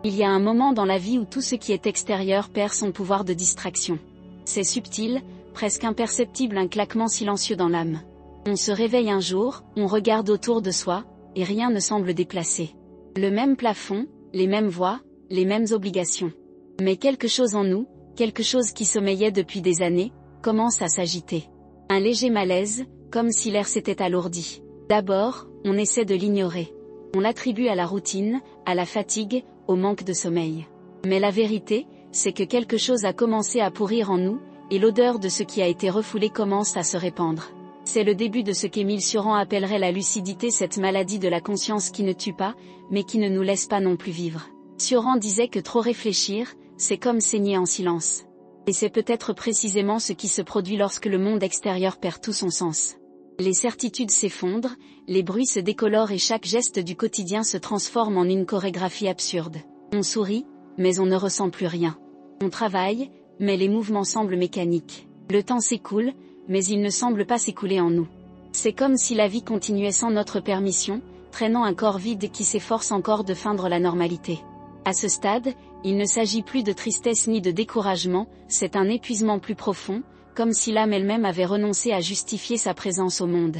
Il y a un moment dans la vie où tout ce qui est extérieur perd son pouvoir de distraction. C'est subtil, presque imperceptible, un claquement silencieux dans l'âme. On se réveille un jour, on regarde autour de soi, et rien ne semble déplacé. Le même plafond, les mêmes voix, les mêmes obligations. Mais quelque chose en nous, quelque chose qui sommeillait depuis des années, commence à s'agiter. Un léger malaise, comme si l'air s'était alourdi. D'abord, on essaie de l'ignorer. On l'attribue à la routine, à la fatigue, au manque de sommeil. Mais la vérité, c'est que quelque chose a commencé à pourrir en nous, et l'odeur de ce qui a été refoulé commence à se répandre. C'est le début de ce qu'Émile Cioran appellerait la lucidité, cette maladie de la conscience qui ne tue pas, mais qui ne nous laisse pas non plus vivre. Cioran disait que trop réfléchir, c'est comme saigner en silence. Et c'est peut-être précisément ce qui se produit lorsque le monde extérieur perd tout son sens. Les certitudes s'effondrent, les bruits se décolorent et chaque geste du quotidien se transforme en une chorégraphie absurde. On sourit, mais on ne ressent plus rien. On travaille, mais les mouvements semblent mécaniques. Le temps s'écoule, mais il ne semble pas s'écouler en nous. C'est comme si la vie continuait sans notre permission, traînant un corps vide qui s'efforce encore de feindre la normalité. À ce stade, il ne s'agit plus de tristesse ni de découragement, c'est un épuisement plus profond, comme si l'âme elle-même avait renoncé à justifier sa présence au monde.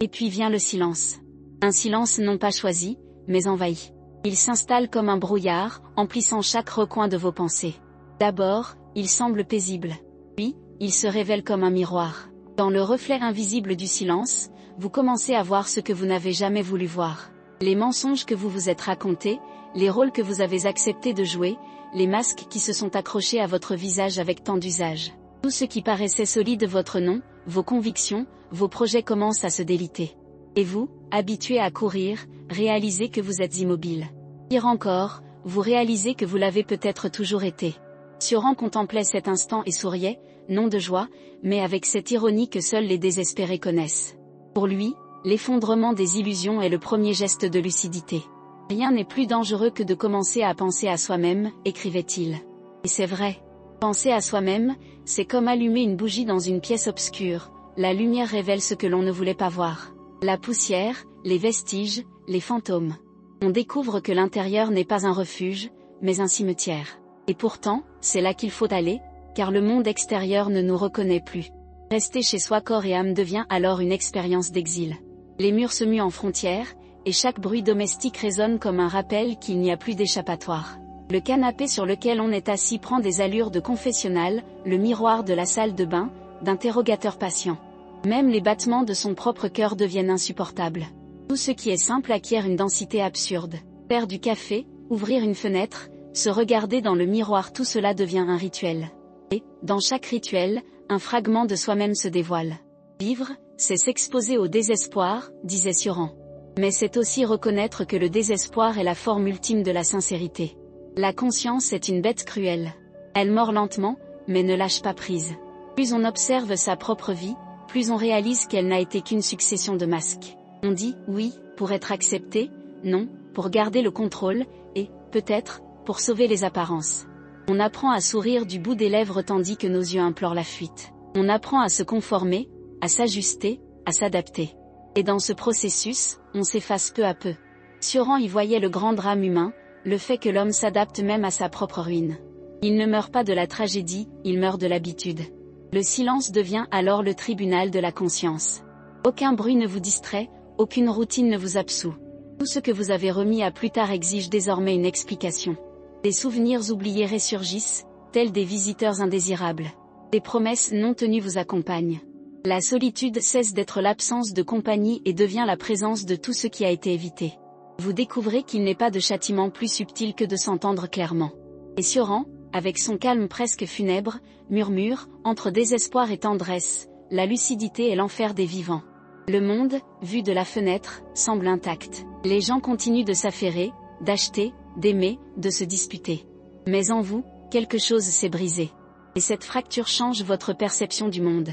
Et puis vient le silence. Un silence non pas choisi, mais envahi. Il s'installe comme un brouillard, emplissant chaque recoin de vos pensées. D'abord, il semble paisible. Puis, il se révèle comme un miroir. Dans le reflet invisible du silence, vous commencez à voir ce que vous n'avez jamais voulu voir. Les mensonges que vous vous êtes racontés, les rôles que vous avez accepté de jouer, les masques qui se sont accrochés à votre visage avec tant d'usage. Tout ce qui paraissait solide, votre nom, vos convictions, vos projets commencent à se déliter. Et vous, habitué à courir, réalisez que vous êtes immobile. Pire encore, vous réalisez que vous l'avez peut-être toujours été. Cioran contemplait cet instant et souriait, non de joie, mais avec cette ironie que seuls les désespérés connaissent. Pour lui, l'effondrement des illusions est le premier geste de lucidité. Rien n'est plus dangereux que de commencer à penser à soi-même, écrivait-il. Et c'est vrai. Penser à soi-même, c'est comme allumer une bougie dans une pièce obscure, la lumière révèle ce que l'on ne voulait pas voir. La poussière, les vestiges, les fantômes. On découvre que l'intérieur n'est pas un refuge, mais un cimetière. Et pourtant, c'est là qu'il faut aller, car le monde extérieur ne nous reconnaît plus. Rester chez soi corps et âme devient alors une expérience d'exil. Les murs se muent en frontières, et chaque bruit domestique résonne comme un rappel qu'il n'y a plus d'échappatoire. Le canapé sur lequel on est assis prend des allures de confessionnal, le miroir de la salle de bain, d'interrogateur patient. Même les battements de son propre cœur deviennent insupportables. Tout ce qui est simple acquiert une densité absurde. Faire du café, ouvrir une fenêtre, se regarder dans le miroir, tout cela devient un rituel. Et, dans chaque rituel, un fragment de soi-même se dévoile. Vivre, c'est s'exposer au désespoir, disait Cioran. Mais c'est aussi reconnaître que le désespoir est la forme ultime de la sincérité. La conscience est une bête cruelle. Elle mord lentement, mais ne lâche pas prise. Plus on observe sa propre vie, plus on réalise qu'elle n'a été qu'une succession de masques. On dit « oui » pour être accepté, « non » pour garder le contrôle, et, peut-être, pour sauver les apparences. On apprend à sourire du bout des lèvres tandis que nos yeux implorent la fuite. On apprend à se conformer, à s'ajuster, à s'adapter. Et dans ce processus, on s'efface peu à peu. Cioran y voyait le grand drame humain, le fait que l'homme s'adapte même à sa propre ruine. Il ne meurt pas de la tragédie, il meurt de l'habitude. Le silence devient alors le tribunal de la conscience. Aucun bruit ne vous distrait, aucune routine ne vous absout. Tout ce que vous avez remis à plus tard exige désormais une explication. Des souvenirs oubliés ressurgissent, tels des visiteurs indésirables. Des promesses non tenues vous accompagnent. La solitude cesse d'être l'absence de compagnie et devient la présence de tout ce qui a été évité. Vous découvrez qu'il n'est pas de châtiment plus subtil que de s'entendre clairement. Et Cioran, avec son calme presque funèbre, murmure, entre désespoir et tendresse, la lucidité est l'enfer des vivants. Le monde, vu de la fenêtre, semble intact. Les gens continuent de s'affairer, d'acheter, d'aimer, de se disputer. Mais en vous, quelque chose s'est brisé. Et cette fracture change votre perception du monde.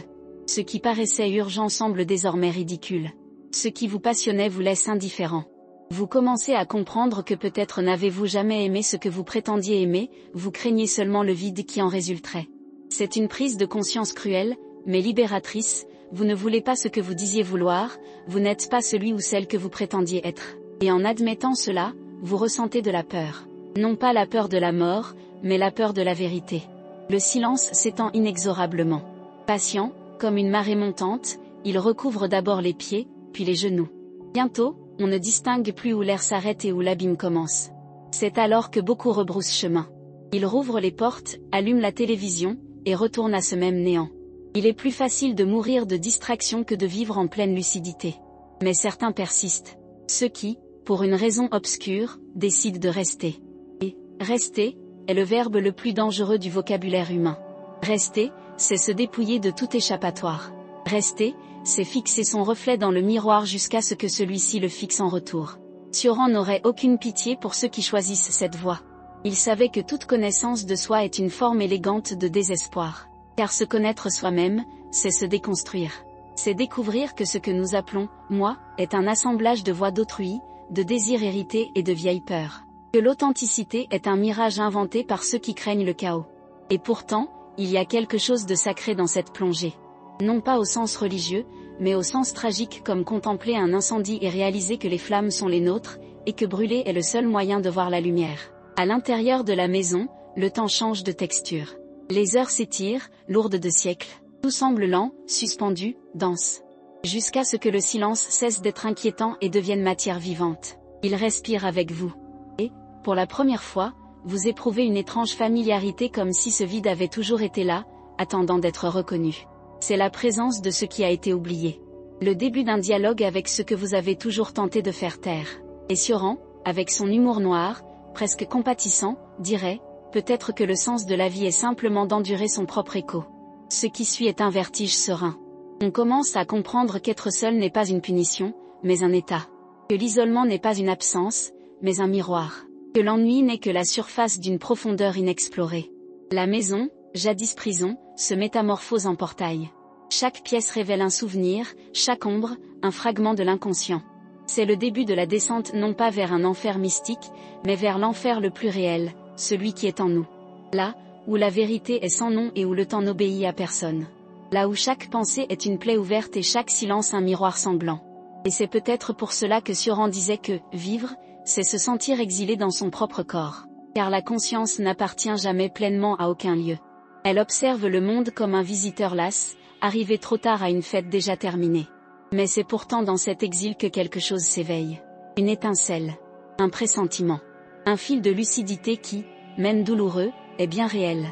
Ce qui paraissait urgent semble désormais ridicule. Ce qui vous passionnait vous laisse indifférent. Vous commencez à comprendre que peut-être n'avez-vous jamais aimé ce que vous prétendiez aimer, vous craignez seulement le vide qui en résulterait. C'est une prise de conscience cruelle, mais libératrice, vous ne voulez pas ce que vous disiez vouloir, vous n'êtes pas celui ou celle que vous prétendiez être. Et en admettant cela, vous ressentez de la peur. Non pas la peur de la mort, mais la peur de la vérité. Le silence s'étend inexorablement. Patient, comme une marée montante, il recouvre d'abord les pieds, puis les genoux. Bientôt, on ne distingue plus où l'air s'arrête et où l'abîme commence. C'est alors que beaucoup rebroussent chemin. Ils rouvrent les portes, allument la télévision, et retournent à ce même néant. Il est plus facile de mourir de distraction que de vivre en pleine lucidité. Mais certains persistent. Ceux qui, pour une raison obscure, décident de rester. Et rester est le verbe le plus dangereux du vocabulaire humain. Rester, c'est se dépouiller de tout échappatoire. Rester, c'est fixer son reflet dans le miroir jusqu'à ce que celui-ci le fixe en retour. Cioran n'aurait aucune pitié pour ceux qui choisissent cette voie. Il savait que toute connaissance de soi est une forme élégante de désespoir. Car se connaître soi-même, c'est se déconstruire. C'est découvrir que ce que nous appelons « moi » est un assemblage de voix d'autrui, de désirs hérités et de vieilles peurs. Que l'authenticité est un mirage inventé par ceux qui craignent le chaos. Et pourtant, il y a quelque chose de sacré dans cette plongée. Non pas au sens religieux, mais au sens tragique comme contempler un incendie et réaliser que les flammes sont les nôtres, et que brûler est le seul moyen de voir la lumière. À l'intérieur de la maison, le temps change de texture. Les heures s'étirent, lourdes de siècles. Tout semble lent, suspendu, dense. Jusqu'à ce que le silence cesse d'être inquiétant et devienne matière vivante. Il respire avec vous. Et, pour la première fois, vous éprouvez une étrange familiarité comme si ce vide avait toujours été là, attendant d'être reconnu. C'est la présence de ce qui a été oublié. Le début d'un dialogue avec ce que vous avez toujours tenté de faire taire. Et Cioran, avec son humour noir, presque compatissant, dirait, peut-être que le sens de la vie est simplement d'endurer son propre écho. Ce qui suit est un vertige serein. On commence à comprendre qu'être seul n'est pas une punition, mais un état. Que l'isolement n'est pas une absence, mais un miroir. Que l'ennui n'est que la surface d'une profondeur inexplorée. La maison, jadis prison, se métamorphose en portail. Chaque pièce révèle un souvenir, chaque ombre, un fragment de l'inconscient. C'est le début de la descente non pas vers un enfer mystique, mais vers l'enfer le plus réel, celui qui est en nous. Là, où la vérité est sans nom et où le temps n'obéit à personne. Là où chaque pensée est une plaie ouverte et chaque silence un miroir sanglant. Et c'est peut-être pour cela que Cioran disait que, vivre, c'est se sentir exilé dans son propre corps. Car la conscience n'appartient jamais pleinement à aucun lieu. Elle observe le monde comme un visiteur las, arrivé trop tard à une fête déjà terminée. Mais c'est pourtant dans cet exil que quelque chose s'éveille. Une étincelle. Un pressentiment. Un fil de lucidité qui, même douloureux, est bien réel.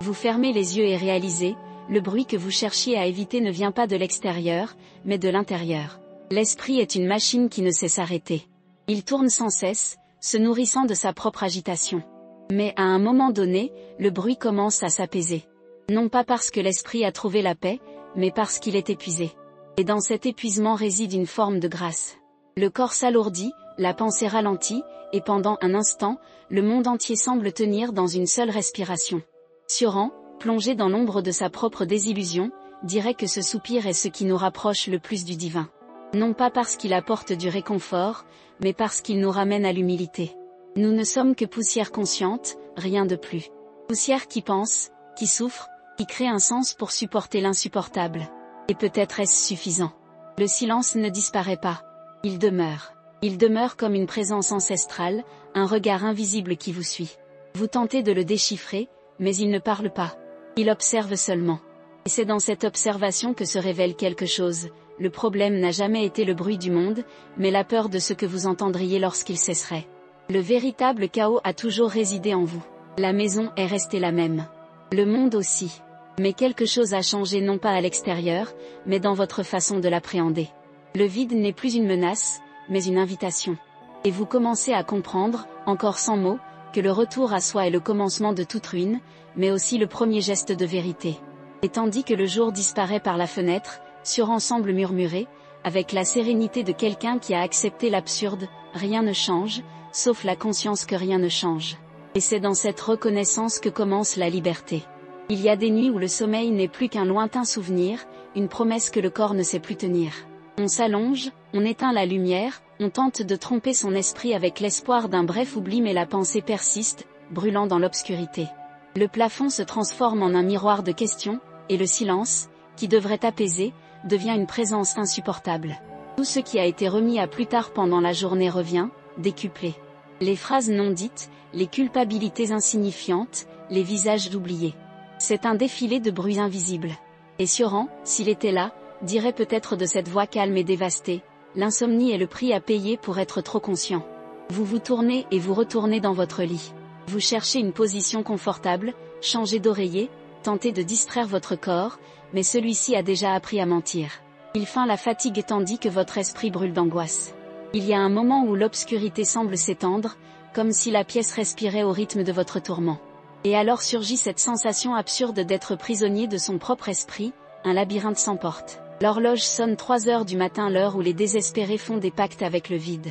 Vous fermez les yeux et réalisez, le bruit que vous cherchiez à éviter ne vient pas de l'extérieur, mais de l'intérieur. L'esprit est une machine qui ne sait s'arrêter. Il tourne sans cesse, se nourrissant de sa propre agitation. Mais à un moment donné, le bruit commence à s'apaiser. Non pas parce que l'esprit a trouvé la paix, mais parce qu'il est épuisé. Et dans cet épuisement réside une forme de grâce. Le corps s'alourdit, la pensée ralentit, et pendant un instant, le monde entier semble tenir dans une seule respiration. Cioran, plongé dans l'ombre de sa propre désillusion, dirait que ce soupir est ce qui nous rapproche le plus du divin. Non pas parce qu'il apporte du réconfort, mais parce qu'il nous ramène à l'humilité. Nous ne sommes que poussière consciente, rien de plus. Poussière qui pense, qui souffre, qui crée un sens pour supporter l'insupportable. Et peut-être est-ce suffisant. Le silence ne disparaît pas. Il demeure. Il demeure comme une présence ancestrale, un regard invisible qui vous suit. Vous tentez de le déchiffrer, mais il ne parle pas. Il observe seulement. Et c'est dans cette observation que se révèle quelque chose. Le problème n'a jamais été le bruit du monde, mais la peur de ce que vous entendriez lorsqu'il cesserait. Le véritable chaos a toujours résidé en vous. La maison est restée la même. Le monde aussi. Mais quelque chose a changé non pas à l'extérieur, mais dans votre façon de l'appréhender. Le vide n'est plus une menace, mais une invitation. Et vous commencez à comprendre, encore sans mots, que le retour à soi est le commencement de toute ruine, mais aussi le premier geste de vérité. Et tandis que le jour disparaît par la fenêtre, Cioran semble murmurer, avec la sérénité de quelqu'un qui a accepté l'absurde, rien ne change, sauf la conscience que rien ne change. Et c'est dans cette reconnaissance que commence la liberté. Il y a des nuits où le sommeil n'est plus qu'un lointain souvenir, une promesse que le corps ne sait plus tenir. On s'allonge, on éteint la lumière, on tente de tromper son esprit avec l'espoir d'un bref oubli mais la pensée persiste, brûlant dans l'obscurité. Le plafond se transforme en un miroir de questions, et le silence, qui devrait apaiser, devient une présence insupportable. Tout ce qui a été remis à plus tard pendant la journée revient, décuplé. Les phrases non dites, les culpabilités insignifiantes, les visages oubliés. C'est un défilé de bruits invisibles. Et Sioran, s'il était là, dirait peut-être de cette voix calme et dévastée: l'insomnie est le prix à payer pour être trop conscient. Vous vous tournez et vous retournez dans votre lit. Vous cherchez une position confortable, changez d'oreiller, tentez de distraire votre corps, mais celui-ci a déjà appris à mentir. Il feint la fatigue tandis que votre esprit brûle d'angoisse. Il y a un moment où l'obscurité semble s'étendre, comme si la pièce respirait au rythme de votre tourment. Et alors surgit cette sensation absurde d'être prisonnier de son propre esprit, un labyrinthe sans porte. L'horloge sonne 3 heures du matin, l'heure où les désespérés font des pactes avec le vide.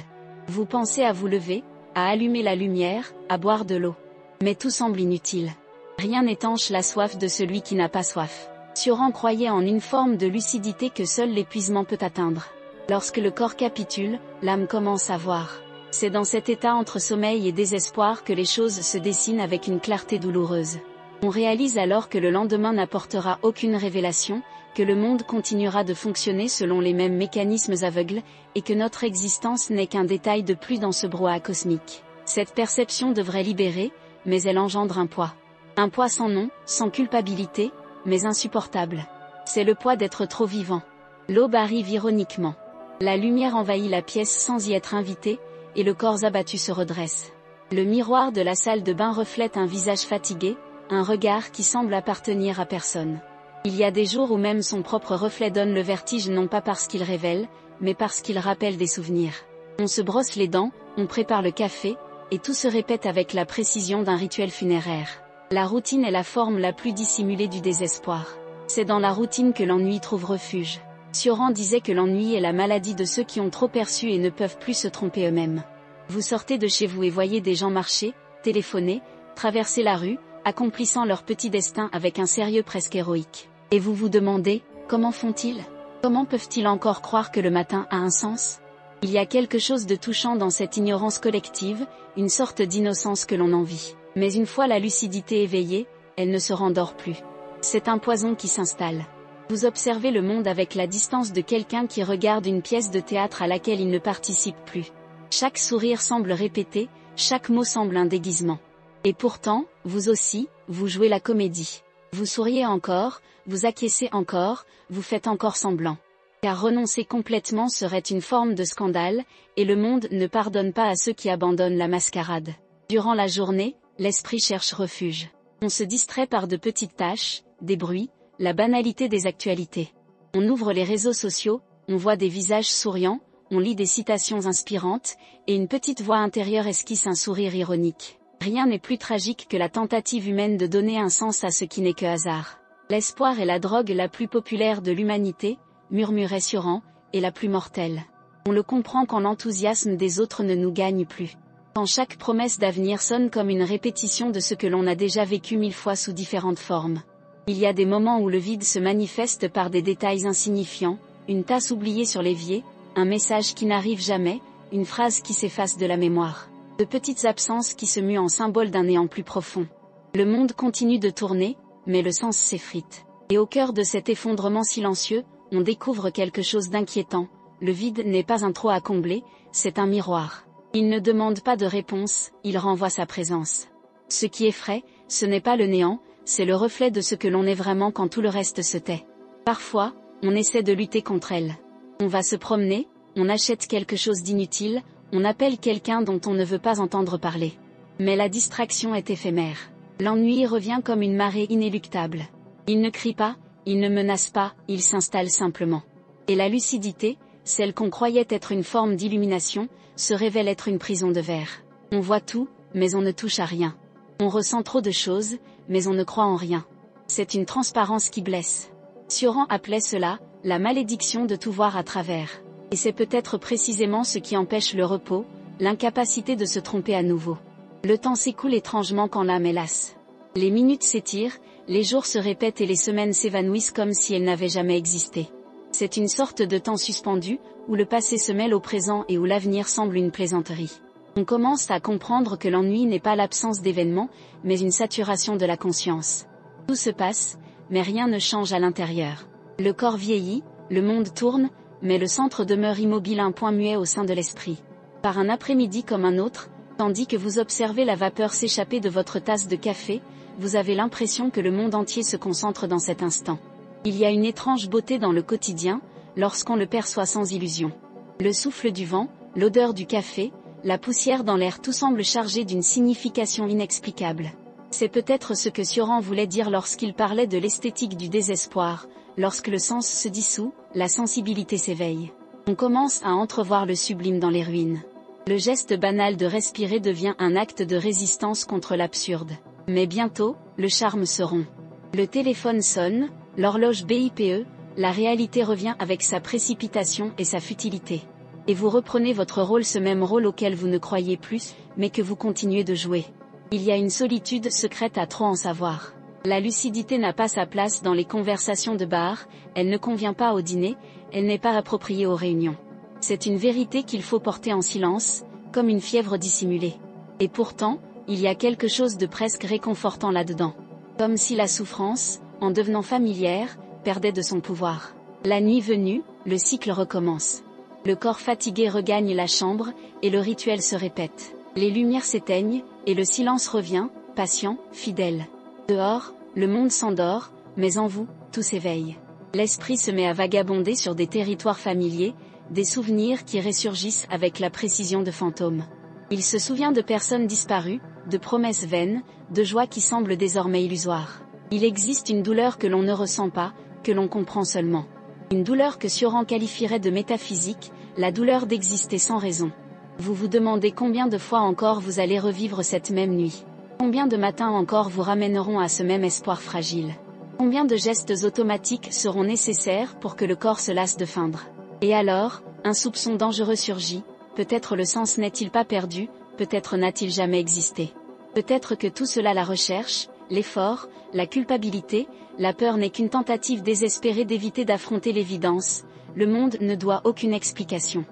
Vous pensez à vous lever, à allumer la lumière, à boire de l'eau. Mais tout semble inutile. Rien n'étanche la soif de celui qui n'a pas soif. Sioran croyait en une forme de lucidité que seul l'épuisement peut atteindre. Lorsque le corps capitule, l'âme commence à voir. C'est dans cet état entre sommeil et désespoir que les choses se dessinent avec une clarté douloureuse. On réalise alors que le lendemain n'apportera aucune révélation, que le monde continuera de fonctionner selon les mêmes mécanismes aveugles, et que notre existence n'est qu'un détail de plus dans ce brouhaha cosmique. Cette perception devrait libérer, mais elle engendre un poids. Un poids sans nom, sans culpabilité, mais insupportable. C'est le poids d'être trop vivant. L'aube arrive ironiquement. La lumière envahit la pièce sans y être invitée, et le corps abattu se redresse. Le miroir de la salle de bain reflète un visage fatigué, un regard qui semble appartenir à personne. Il y a des jours où même son propre reflet donne le vertige, non pas parce qu'il révèle, mais parce qu'il rappelle des souvenirs. On se brosse les dents, on prépare le café, et tout se répète avec la précision d'un rituel funéraire. La routine est la forme la plus dissimulée du désespoir. C'est dans la routine que l'ennui trouve refuge. Sioran disait que l'ennui est la maladie de ceux qui ont trop perçu et ne peuvent plus se tromper eux-mêmes. Vous sortez de chez vous et voyez des gens marcher, téléphoner, traverser la rue, accomplissant leur petit destin avec un sérieux presque héroïque. Et vous vous demandez, comment font-ils? Comment peuvent-ils encore croire que le matin a un sens? Il y a quelque chose de touchant dans cette ignorance collective, une sorte d'innocence que l'on envie. Mais une fois la lucidité éveillée, elle ne se rendort plus. C'est un poison qui s'installe. Vous observez le monde avec la distance de quelqu'un qui regarde une pièce de théâtre à laquelle il ne participe plus. Chaque sourire semble répété, chaque mot semble un déguisement. Et pourtant, vous aussi, vous jouez la comédie. Vous souriez encore, vous acquiescez encore, vous faites encore semblant. Car renoncer complètement serait une forme de scandale, et le monde ne pardonne pas à ceux qui abandonnent la mascarade. Durant la journée, l'esprit cherche refuge. On se distrait par de petites tâches, des bruits, la banalité des actualités. On ouvre les réseaux sociaux, on voit des visages souriants, on lit des citations inspirantes, et une petite voix intérieure esquisse un sourire ironique. Rien n'est plus tragique que la tentative humaine de donner un sens à ce qui n'est que hasard. L'espoir est la drogue la plus populaire de l'humanité, murmurait Sioran, et la plus mortelle. On le comprend quand l'enthousiasme des autres ne nous gagne plus. Quand chaque promesse d'avenir sonne comme une répétition de ce que l'on a déjà vécu 1000 fois sous différentes formes. Il y a des moments où le vide se manifeste par des détails insignifiants, une tasse oubliée sur l'évier, un message qui n'arrive jamais, une phrase qui s'efface de la mémoire. De petites absences qui se muent en symbole d'un néant plus profond. Le monde continue de tourner, mais le sens s'effrite. Et au cœur de cet effondrement silencieux, on découvre quelque chose d'inquiétant. Le vide n'est pas un trou à combler, c'est un miroir. Il ne demande pas de réponse, il renvoie sa présence. Ce qui effraie, ce n'est pas le néant, c'est le reflet de ce que l'on est vraiment quand tout le reste se tait. Parfois, on essaie de lutter contre elle. On va se promener, on achète quelque chose d'inutile, on appelle quelqu'un dont on ne veut pas entendre parler. Mais la distraction est éphémère. L'ennui revient comme une marée inéluctable. Il ne crie pas, il ne menace pas, il s'installe simplement. Et la lucidité, celle qu'on croyait être une forme d'illumination, se révèle être une prison de verre. On voit tout, mais on ne touche à rien. On ressent trop de choses, mais on ne croit en rien. C'est une transparence qui blesse. Sioran appelait cela, la malédiction de tout voir à travers. Et c'est peut-être précisément ce qui empêche le repos, l'incapacité de se tromper à nouveau. Le temps s'écoule étrangement quand l'âme est lasse. Les minutes s'étirent, les jours se répètent et les semaines s'évanouissent comme si elles n'avaient jamais existé. C'est une sorte de temps suspendu, où le passé se mêle au présent et où l'avenir semble une plaisanterie. On commence à comprendre que l'ennui n'est pas l'absence d'événements, mais une saturation de la conscience. Tout se passe, mais rien ne change à l'intérieur. Le corps vieillit, le monde tourne, mais le centre demeure immobile, un point muet au sein de l'esprit. Par un après-midi comme un autre, Tandis que vous observez la vapeur s'échapper de votre tasse de café, vous avez l'impression que le monde entier se concentre dans cet instant. Il y a une étrange beauté dans le quotidien, lorsqu'on le perçoit sans illusion. Le souffle du vent, l'odeur du café, la poussière dans l'air, tout semble chargé d'une signification inexplicable. C'est peut-être ce que Sioran voulait dire lorsqu'il parlait de l'esthétique du désespoir. Lorsque le sens se dissout, la sensibilité s'éveille. On commence à entrevoir le sublime dans les ruines. Le geste banal de respirer devient un acte de résistance contre l'absurde. Mais bientôt, le charme se rompt. Le téléphone sonne, l'horloge BIPE, la réalité revient avec sa précipitation et sa futilité. Et vous reprenez votre rôle, ce même rôle auquel vous ne croyez plus, mais que vous continuez de jouer. Il y a une solitude secrète à trop en savoir. La lucidité n'a pas sa place dans les conversations de bar, elle ne convient pas au dîner, elle n'est pas appropriée aux réunions. C'est une vérité qu'il faut porter en silence, comme une fièvre dissimulée. Et pourtant, il y a quelque chose de presque réconfortant là-dedans. Comme si la souffrance, en devenant familière, perdait de son pouvoir. La nuit venue, le cycle recommence. Le corps fatigué regagne la chambre, et le rituel se répète. Les lumières s'éteignent, et le silence revient, patient, fidèle. Dehors, le monde s'endort, mais en vous, tout s'éveille. L'esprit se met à vagabonder sur des territoires familiers, des souvenirs qui ressurgissent avec la précision de fantômes. Il se souvient de personnes disparues, de promesses vaines, de joies qui semblent désormais illusoires. Il existe une douleur que l'on ne ressent pas, que l'on comprend seulement. Une douleur que Sioran qualifierait de métaphysique, la douleur d'exister sans raison. Vous vous demandez combien de fois encore vous allez revivre cette même nuit. Combien de matins encore vous ramèneront à ce même espoir fragile. Combien de gestes automatiques seront nécessaires pour que le corps se lasse de feindre. Et alors, un soupçon dangereux surgit, peut-être le sens n'est-il pas perdu, peut-être n'a-t-il jamais existé. Peut-être que tout cela, la recherche, l'effort, la culpabilité, la peur n'est qu'une tentative désespérée d'éviter d'affronter l'évidence, le monde ne doit aucune explication.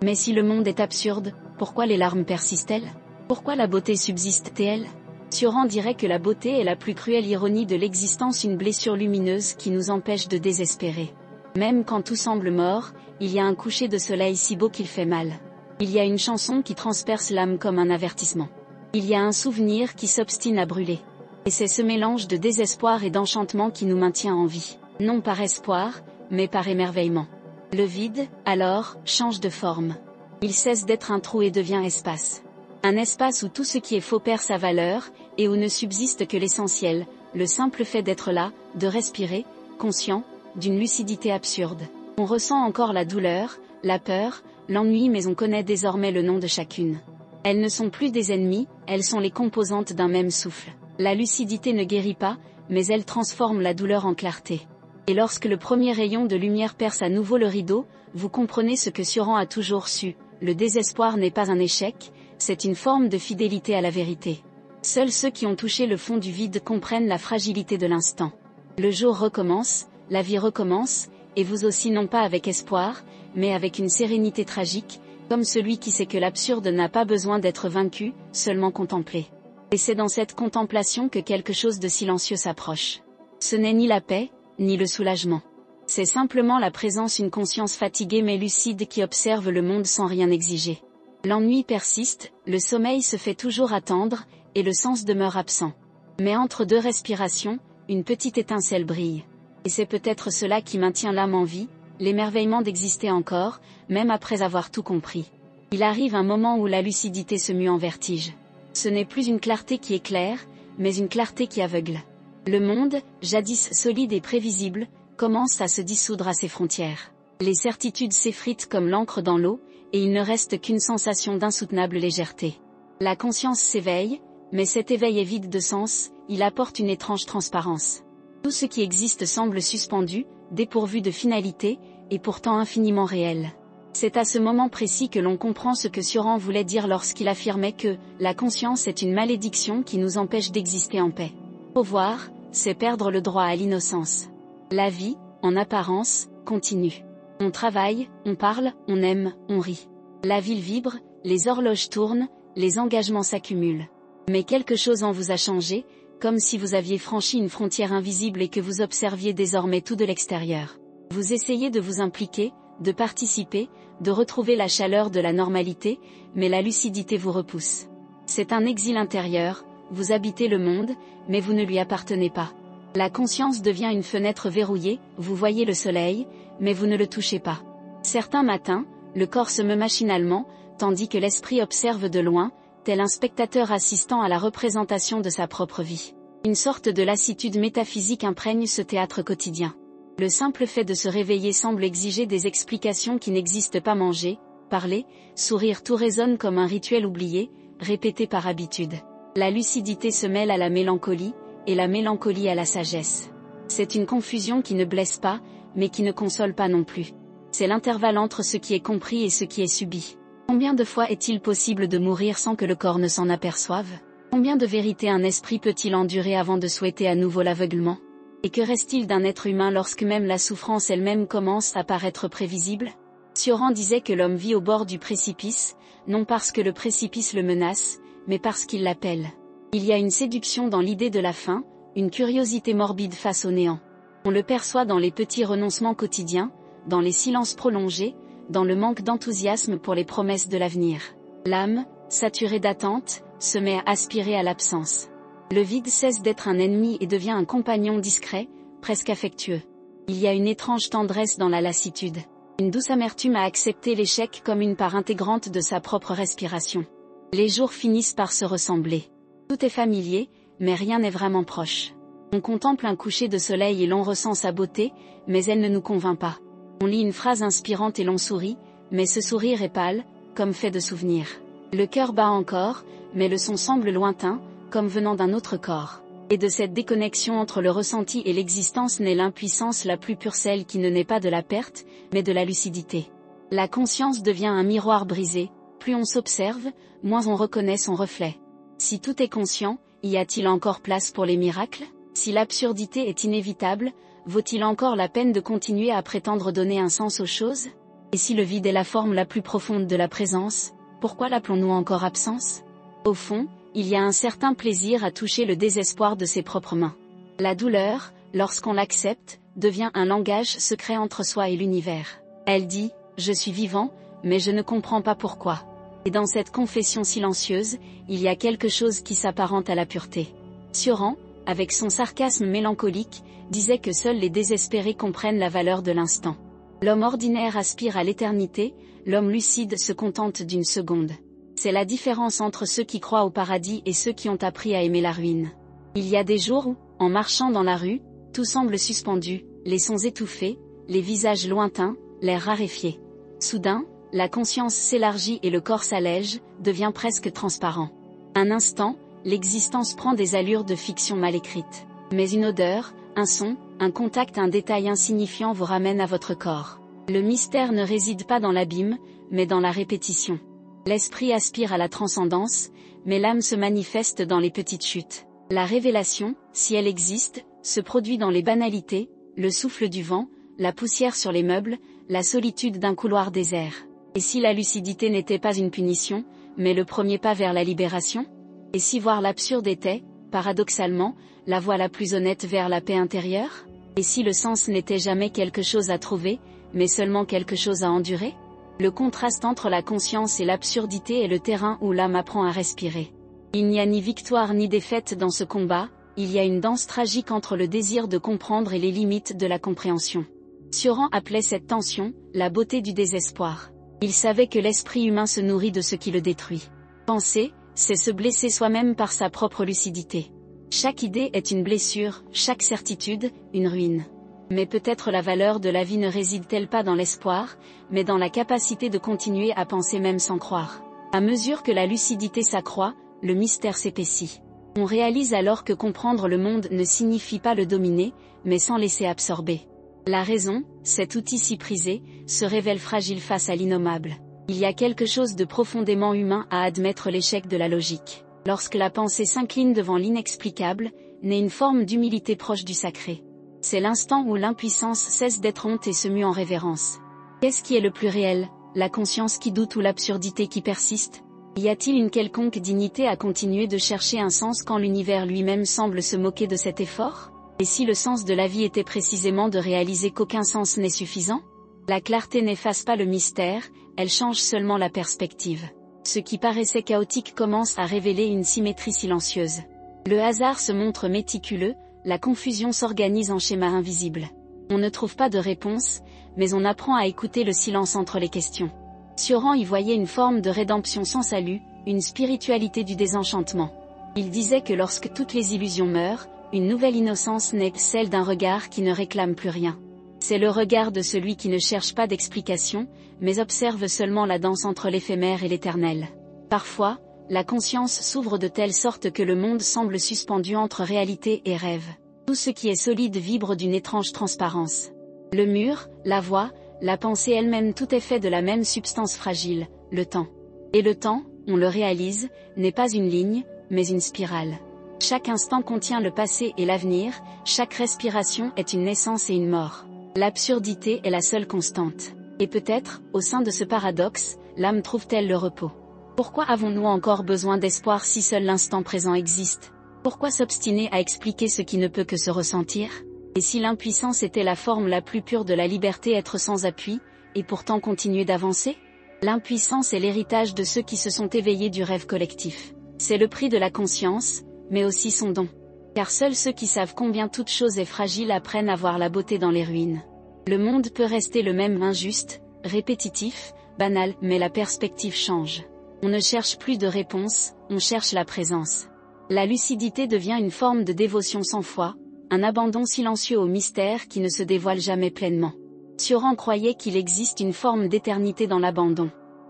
Mais si le monde est absurde, pourquoi les larmes persistent-elles? Pourquoi la beauté subsiste-t-elle? Sioran dirait que la beauté est la plus cruelle ironie de l'existence, une blessure lumineuse qui nous empêche de désespérer. Même quand tout semble mort, il y a un coucher de soleil si beau qu'il fait mal. Il y a une chanson qui transperce l'âme comme un avertissement. Il y a un souvenir qui s'obstine à brûler. Et c'est ce mélange de désespoir et d'enchantement qui nous maintient en vie, non par espoir, mais par émerveillement. Le vide, alors, change de forme. Il cesse d'être un trou et devient espace. Un espace où tout ce qui est faux perd sa valeur, et où ne subsiste que l'essentiel, le simple fait d'être là, de respirer, conscient, d'une lucidité absurde. On ressent encore la douleur, la peur, l'ennui, mais on connaît désormais le nom de chacune. Elles ne sont plus des ennemis, elles sont les composantes d'un même souffle. La lucidité ne guérit pas, mais elle transforme la douleur en clarté. Et lorsque le premier rayon de lumière perce à nouveau le rideau, vous comprenez ce que Sioran a toujours su, le désespoir n'est pas un échec, c'est une forme de fidélité à la vérité. Seuls ceux qui ont touché le fond du vide comprennent la fragilité de l'instant. Le jour recommence, la vie recommence, et vous aussi, non pas avec espoir, mais avec une sérénité tragique, comme celui qui sait que l'absurde n'a pas besoin d'être vaincu, seulement contemplé. Et c'est dans cette contemplation que quelque chose de silencieux s'approche. Ce n'est ni la paix, ni le soulagement. C'est simplement la présence, une conscience fatiguée mais lucide qui observe le monde sans rien exiger. L'ennui persiste, le sommeil se fait toujours attendre, et le sens demeure absent. Mais entre deux respirations, une petite étincelle brille. Et c'est peut-être cela qui maintient l'âme en vie, l'émerveillement d'exister encore, même après avoir tout compris. Il arrive un moment où la lucidité se mue en vertige. Ce n'est plus une clarté qui éclaire, mais une clarté qui aveugle. Le monde, jadis solide et prévisible, commence à se dissoudre à ses frontières. Les certitudes s'effritent comme l'encre dans l'eau, et il ne reste qu'une sensation d'insoutenable légèreté. La conscience s'éveille, mais cet éveil est vide de sens, il apporte une étrange transparence. Tout ce qui existe semble suspendu, dépourvu de finalité, et pourtant infiniment réel. C'est à ce moment précis que l'on comprend ce que Sioran voulait dire lorsqu'il affirmait que la conscience est une malédiction qui nous empêche d'exister en paix. Au voir, c'est perdre le droit à l'innocence. La vie, en apparence, continue. On travaille, on parle, on aime, on rit. La ville vibre, les horloges tournent, les engagements s'accumulent. Mais quelque chose en vous a changé, comme si vous aviez franchi une frontière invisible et que vous observiez désormais tout de l'extérieur. Vous essayez de vous impliquer, de participer, de retrouver la chaleur de la normalité, mais la lucidité vous repousse. C'est un exil intérieur, vous habitez le monde, mais vous ne lui appartenez pas. La conscience devient une fenêtre verrouillée, vous voyez le soleil, mais vous ne le touchez pas. Certains matins, le corps se meut machinalement, tandis que l'esprit observe de loin, tel un spectateur assistant à la représentation de sa propre vie. Une sorte de lassitude métaphysique imprègne ce théâtre quotidien. Le simple fait de se réveiller semble exiger des explications qui n'existent pas. Manger, parler, sourire, tout résonne comme un rituel oublié, répété par habitude. La lucidité se mêle à la mélancolie, et la mélancolie à la sagesse. C'est une confusion qui ne blesse pas, mais qui ne console pas non plus. C'est l'intervalle entre ce qui est compris et ce qui est subi. Combien de fois est-il possible de mourir sans que le corps ne s'en aperçoive? Combien de vérités un esprit peut-il endurer avant de souhaiter à nouveau l'aveuglement? Et que reste-t-il d'un être humain lorsque même la souffrance elle-même commence à paraître prévisible? Cioran disait que l'homme vit au bord du précipice, non parce que le précipice le menace, mais parce qu'il l'appelle. Il y a une séduction dans l'idée de la fin, une curiosité morbide face au néant. On le perçoit dans les petits renoncements quotidiens, dans les silences prolongés, dans le manque d'enthousiasme pour les promesses de l'avenir. L'âme, saturée d'attente, se met à aspirer à l'absence. Le vide cesse d'être un ennemi et devient un compagnon discret, presque affectueux. Il y a une étrange tendresse dans la lassitude. Une douce amertume à accepter l'échec comme une part intégrante de sa propre respiration. Les jours finissent par se ressembler. Tout est familier, mais rien n'est vraiment proche. On contemple un coucher de soleil et l'on ressent sa beauté, mais elle ne nous convainc pas. On lit une phrase inspirante et l'on sourit, mais ce sourire est pâle, comme fait de souvenirs. Le cœur bat encore, mais le son semble lointain, comme venant d'un autre corps. Et de cette déconnexion entre le ressenti et l'existence naît l'impuissance la plus pure, celle qui ne naît pas de la perte, mais de la lucidité. La conscience devient un miroir brisé, plus on s'observe, moins on reconnaît son reflet. Si tout est conscient, y a-t-il encore place pour les miracles? Si l'absurdité est inévitable, vaut-il encore la peine de continuer à prétendre donner un sens aux choses? Et si le vide est la forme la plus profonde de la présence, pourquoi l'appelons-nous encore absence? Au fond, il y a un certain plaisir à toucher le désespoir de ses propres mains. La douleur, lorsqu'on l'accepte, devient un langage secret entre soi et l'univers. Elle dit, je suis vivant, mais je ne comprends pas pourquoi. Et dans cette confession silencieuse, il y a quelque chose qui s'apparente à la pureté. Cioran, avec son sarcasme mélancolique, disait que seuls les désespérés comprennent la valeur de l'instant. L'homme ordinaire aspire à l'éternité, l'homme lucide se contente d'une seconde. C'est la différence entre ceux qui croient au paradis et ceux qui ont appris à aimer la ruine. Il y a des jours où, en marchant dans la rue, tout semble suspendu, les sons étouffés, les visages lointains, l'air raréfié. Soudain, la conscience s'élargit et le corps s'allège, devient presque transparent. Un instant, l'existence prend des allures de fiction mal écrite. Mais une odeur, un son, un contact, un détail insignifiant vous ramène à votre corps. Le mystère ne réside pas dans l'abîme, mais dans la répétition. L'esprit aspire à la transcendance, mais l'âme se manifeste dans les petites chutes. La révélation, si elle existe, se produit dans les banalités, le souffle du vent, la poussière sur les meubles, la solitude d'un couloir désert. Et si la lucidité n'était pas une punition, mais le premier pas vers la libération? Et si voir l'absurde était, paradoxalement, la voie la plus honnête vers la paix intérieure? Et si le sens n'était jamais quelque chose à trouver, mais seulement quelque chose à endurer? Le contraste entre la conscience et l'absurdité est le terrain où l'âme apprend à respirer. Il n'y a ni victoire ni défaite dans ce combat, il y a une danse tragique entre le désir de comprendre et les limites de la compréhension. Cioran appelait cette tension, la beauté du désespoir. Il savait que l'esprit humain se nourrit de ce qui le détruit. Penser, c'est se blesser soi-même par sa propre lucidité. Chaque idée est une blessure, chaque certitude, une ruine. Mais peut-être la valeur de la vie ne réside-t-elle pas dans l'espoir, mais dans la capacité de continuer à penser même sans croire. À mesure que la lucidité s'accroît, le mystère s'épaissit. On réalise alors que comprendre le monde ne signifie pas le dominer, mais s'en laisser absorber. La raison, cet outil si prisé, se révèle fragile face à l'innommable. Il y a quelque chose de profondément humain à admettre l'échec de la logique. Lorsque la pensée s'incline devant l'inexplicable, naît une forme d'humilité proche du sacré. C'est l'instant où l'impuissance cesse d'être honte et se mue en révérence. Qu'est-ce qui est le plus réel, la conscience qui doute ou l'absurdité qui persiste? Y a-t-il une quelconque dignité à continuer de chercher un sens quand l'univers lui-même semble se moquer de cet effort? Et si le sens de la vie était précisément de réaliser qu'aucun sens n'est suffisant? La clarté n'efface pas le mystère, elle change seulement la perspective. Ce qui paraissait chaotique commence à révéler une symétrie silencieuse. Le hasard se montre méticuleux, la confusion s'organise en schémas invisibles. On ne trouve pas de réponse, mais on apprend à écouter le silence entre les questions. Sioran y voyait une forme de rédemption sans salut, une spiritualité du désenchantement. Il disait que lorsque toutes les illusions meurent, une nouvelle innocence naît, celle d'un regard qui ne réclame plus rien. C'est le regard de celui qui ne cherche pas d'explication, mais observe seulement la danse entre l'éphémère et l'éternel. Parfois, la conscience s'ouvre de telle sorte que le monde semble suspendu entre réalité et rêve. Tout ce qui est solide vibre d'une étrange transparence. Le mur, la voix, la pensée elle-même, tout est fait de la même substance fragile, le temps. Et le temps, on le réalise, n'est pas une ligne, mais une spirale. Chaque instant contient le passé et l'avenir, chaque respiration est une naissance et une mort. L'absurdité est la seule constante. Et peut-être, au sein de ce paradoxe, l'âme trouve-t-elle le repos. Pourquoi avons-nous encore besoin d'espoir si seul l'instant présent existe? Pourquoi s'obstiner à expliquer ce qui ne peut que se ressentir? Et si l'impuissance était la forme la plus pure de la liberté, être sans appui, et pourtant continuer d'avancer? L'impuissance est l'héritage de ceux qui se sont éveillés du rêve collectif. C'est le prix de la conscience, mais aussi son don. Car seuls ceux qui savent combien toute chose est fragile apprennent à voir la beauté dans les ruines. Le monde peut rester le même, injuste, répétitif, banal, mais la perspective change. On ne cherche plus de réponse, on cherche la présence. La lucidité devient une forme de dévotion sans foi, un abandon silencieux au mystère qui ne se dévoile jamais pleinement. Sioran croyait qu'il existe une forme d'éternité dans l'abandon.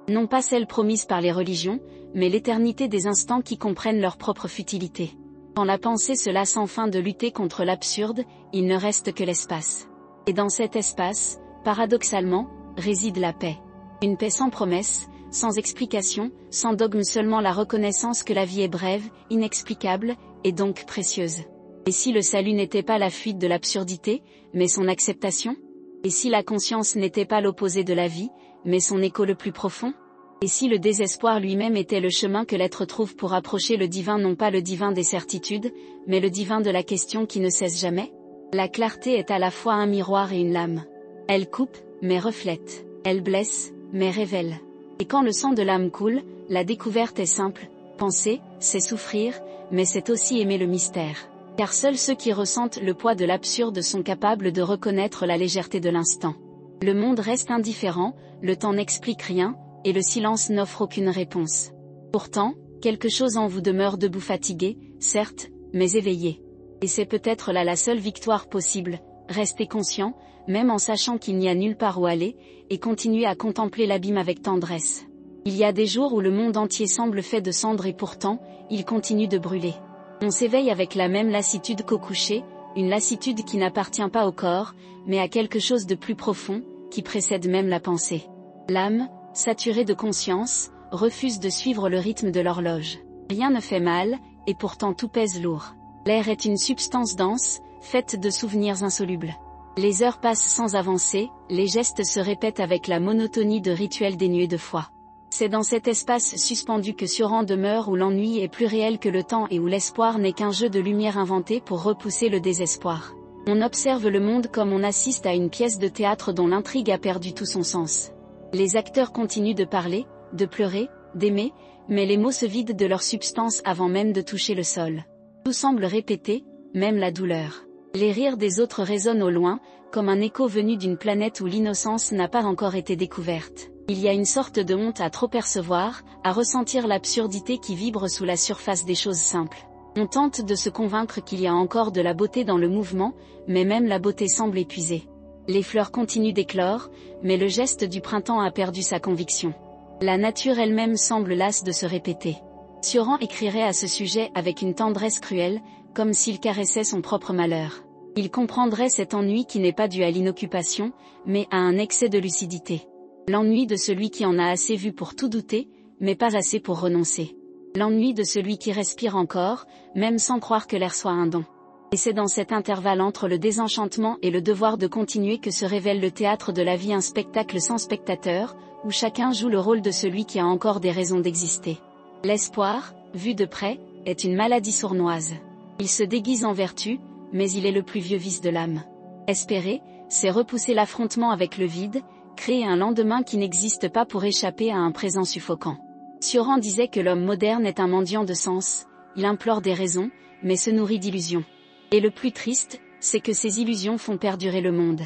Non pas celle promise par les religions, mais l'éternité des instants qui comprennent leur propre futilité. Quand la pensée se lasse enfin de lutter contre l'absurde, il ne reste que l'espace. Et dans cet espace, paradoxalement, réside la paix. Une paix sans promesse, sans explication, sans dogme, seulement la reconnaissance que la vie est brève, inexplicable, et donc précieuse. Et si le salut n'était pas la fuite de l'absurdité, mais son acceptation? Et si la conscience n'était pas l'opposé de la vie, mais son écho le plus profond? Et si le désespoir lui-même était le chemin que l'être trouve pour approcher le divin, non pas le divin des certitudes, mais le divin de la question qui ne cesse jamais? La clarté est à la fois un miroir et une lame. Elle coupe, mais reflète. Elle blesse, mais révèle. Et quand le sang de l'âme coule, la découverte est simple. Penser, c'est souffrir, mais c'est aussi aimer le mystère. Car seuls ceux qui ressentent le poids de l'absurde sont capables de reconnaître la légèreté de l'instant. Le monde reste indifférent, le temps n'explique rien, et le silence n'offre aucune réponse. Pourtant, quelque chose en vous demeure debout, fatigué, certes, mais éveillé. Et c'est peut-être là la seule victoire possible, rester conscient, même en sachant qu'il n'y a nulle part où aller, et continuer à contempler l'abîme avec tendresse. Il y a des jours où le monde entier semble fait de cendres et pourtant, il continue de brûler. On s'éveille avec la même lassitude qu'au coucher, une lassitude qui n'appartient pas au corps, mais à quelque chose de plus profond, qui précède même la pensée. L'âme, saturée de conscience, refuse de suivre le rythme de l'horloge. Rien ne fait mal, et pourtant tout pèse lourd. L'air est une substance dense, faite de souvenirs insolubles. Les heures passent sans avancer, les gestes se répètent avec la monotonie de rituels dénués de foi. C'est dans cet espace suspendu que Sioran demeure, où l'ennui est plus réel que le temps et où l'espoir n'est qu'un jeu de lumière inventé pour repousser le désespoir. On observe le monde comme on assiste à une pièce de théâtre dont l'intrigue a perdu tout son sens. Les acteurs continuent de parler, de pleurer, d'aimer, mais les mots se vident de leur substance avant même de toucher le sol. Tout semble répété, même la douleur. Les rires des autres résonnent au loin, comme un écho venu d'une planète où l'innocence n'a pas encore été découverte. Il y a une sorte de honte à trop percevoir, à ressentir l'absurdité qui vibre sous la surface des choses simples. On tente de se convaincre qu'il y a encore de la beauté dans le mouvement, mais même la beauté semble épuisée. Les fleurs continuent d'éclore, mais le geste du printemps a perdu sa conviction. La nature elle-même semble lasse de se répéter. Sioran écrirait à ce sujet avec une tendresse cruelle, comme s'il caressait son propre malheur. Il comprendrait cet ennui qui n'est pas dû à l'inoccupation, mais à un excès de lucidité. L'ennui de celui qui en a assez vu pour tout douter, mais pas assez pour renoncer. L'ennui de celui qui respire encore, même sans croire que l'air soit un don. Et c'est dans cet intervalle entre le désenchantement et le devoir de continuer que se révèle le théâtre de la vie, un spectacle sans spectateur, où chacun joue le rôle de celui qui a encore des raisons d'exister. L'espoir, vu de près, est une maladie sournoise. Il se déguise en vertu, mais il est le plus vieux vice de l'âme. Espérer, c'est repousser l'affrontement avec le vide, créer un lendemain qui n'existe pas pour échapper à un présent suffocant. Cioran disait que l'homme moderne est un mendiant de sens, il implore des raisons, mais se nourrit d'illusions. Et le plus triste, c'est que ces illusions font perdurer le monde.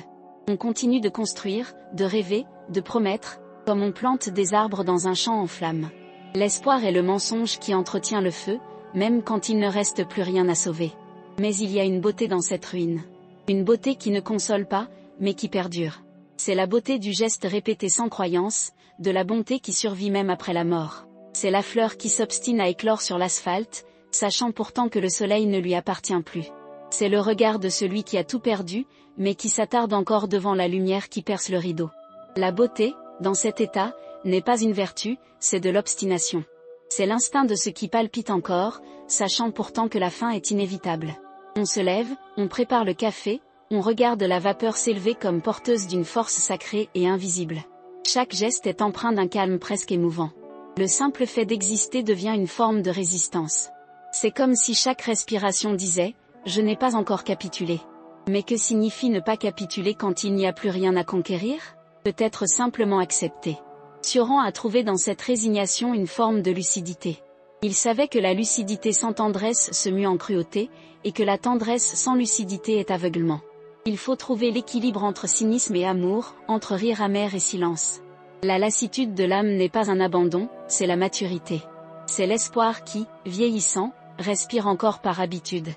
On continue de construire, de rêver, de promettre, comme on plante des arbres dans un champ en flammes. L'espoir est le mensonge qui entretient le feu, même quand il ne reste plus rien à sauver. Mais il y a une beauté dans cette ruine. Une beauté qui ne console pas, mais qui perdure. C'est la beauté du geste répété sans croyance, de la bonté qui survit même après la mort. C'est la fleur qui s'obstine à éclore sur l'asphalte, sachant pourtant que le soleil ne lui appartient plus. C'est le regard de celui qui a tout perdu, mais qui s'attarde encore devant la lumière qui perce le rideau. La beauté, dans cet état, n'est pas une vertu, c'est de l'obstination. C'est l'instinct de ce qui palpite encore, sachant pourtant que la fin est inévitable. On se lève, on prépare le café, on regarde la vapeur s'élever comme porteuse d'une force sacrée et invisible. Chaque geste est empreint d'un calme presque émouvant. Le simple fait d'exister devient une forme de résistance. C'est comme si chaque respiration disait « Je n'ai pas encore capitulé ». Mais que signifie ne pas capituler quand il n'y a plus rien à conquérir? Peut-être simplement accepter. Cioran a trouvé dans cette résignation une forme de lucidité. Il savait que la lucidité sans tendresse se mue en cruauté, et que la tendresse sans lucidité est aveuglement. Il faut trouver l'équilibre entre cynisme et amour, entre rire amer et silence. La lassitude de l'âme n'est pas un abandon, c'est la maturité. C'est l'espoir qui, vieillissant, respire encore par habitude.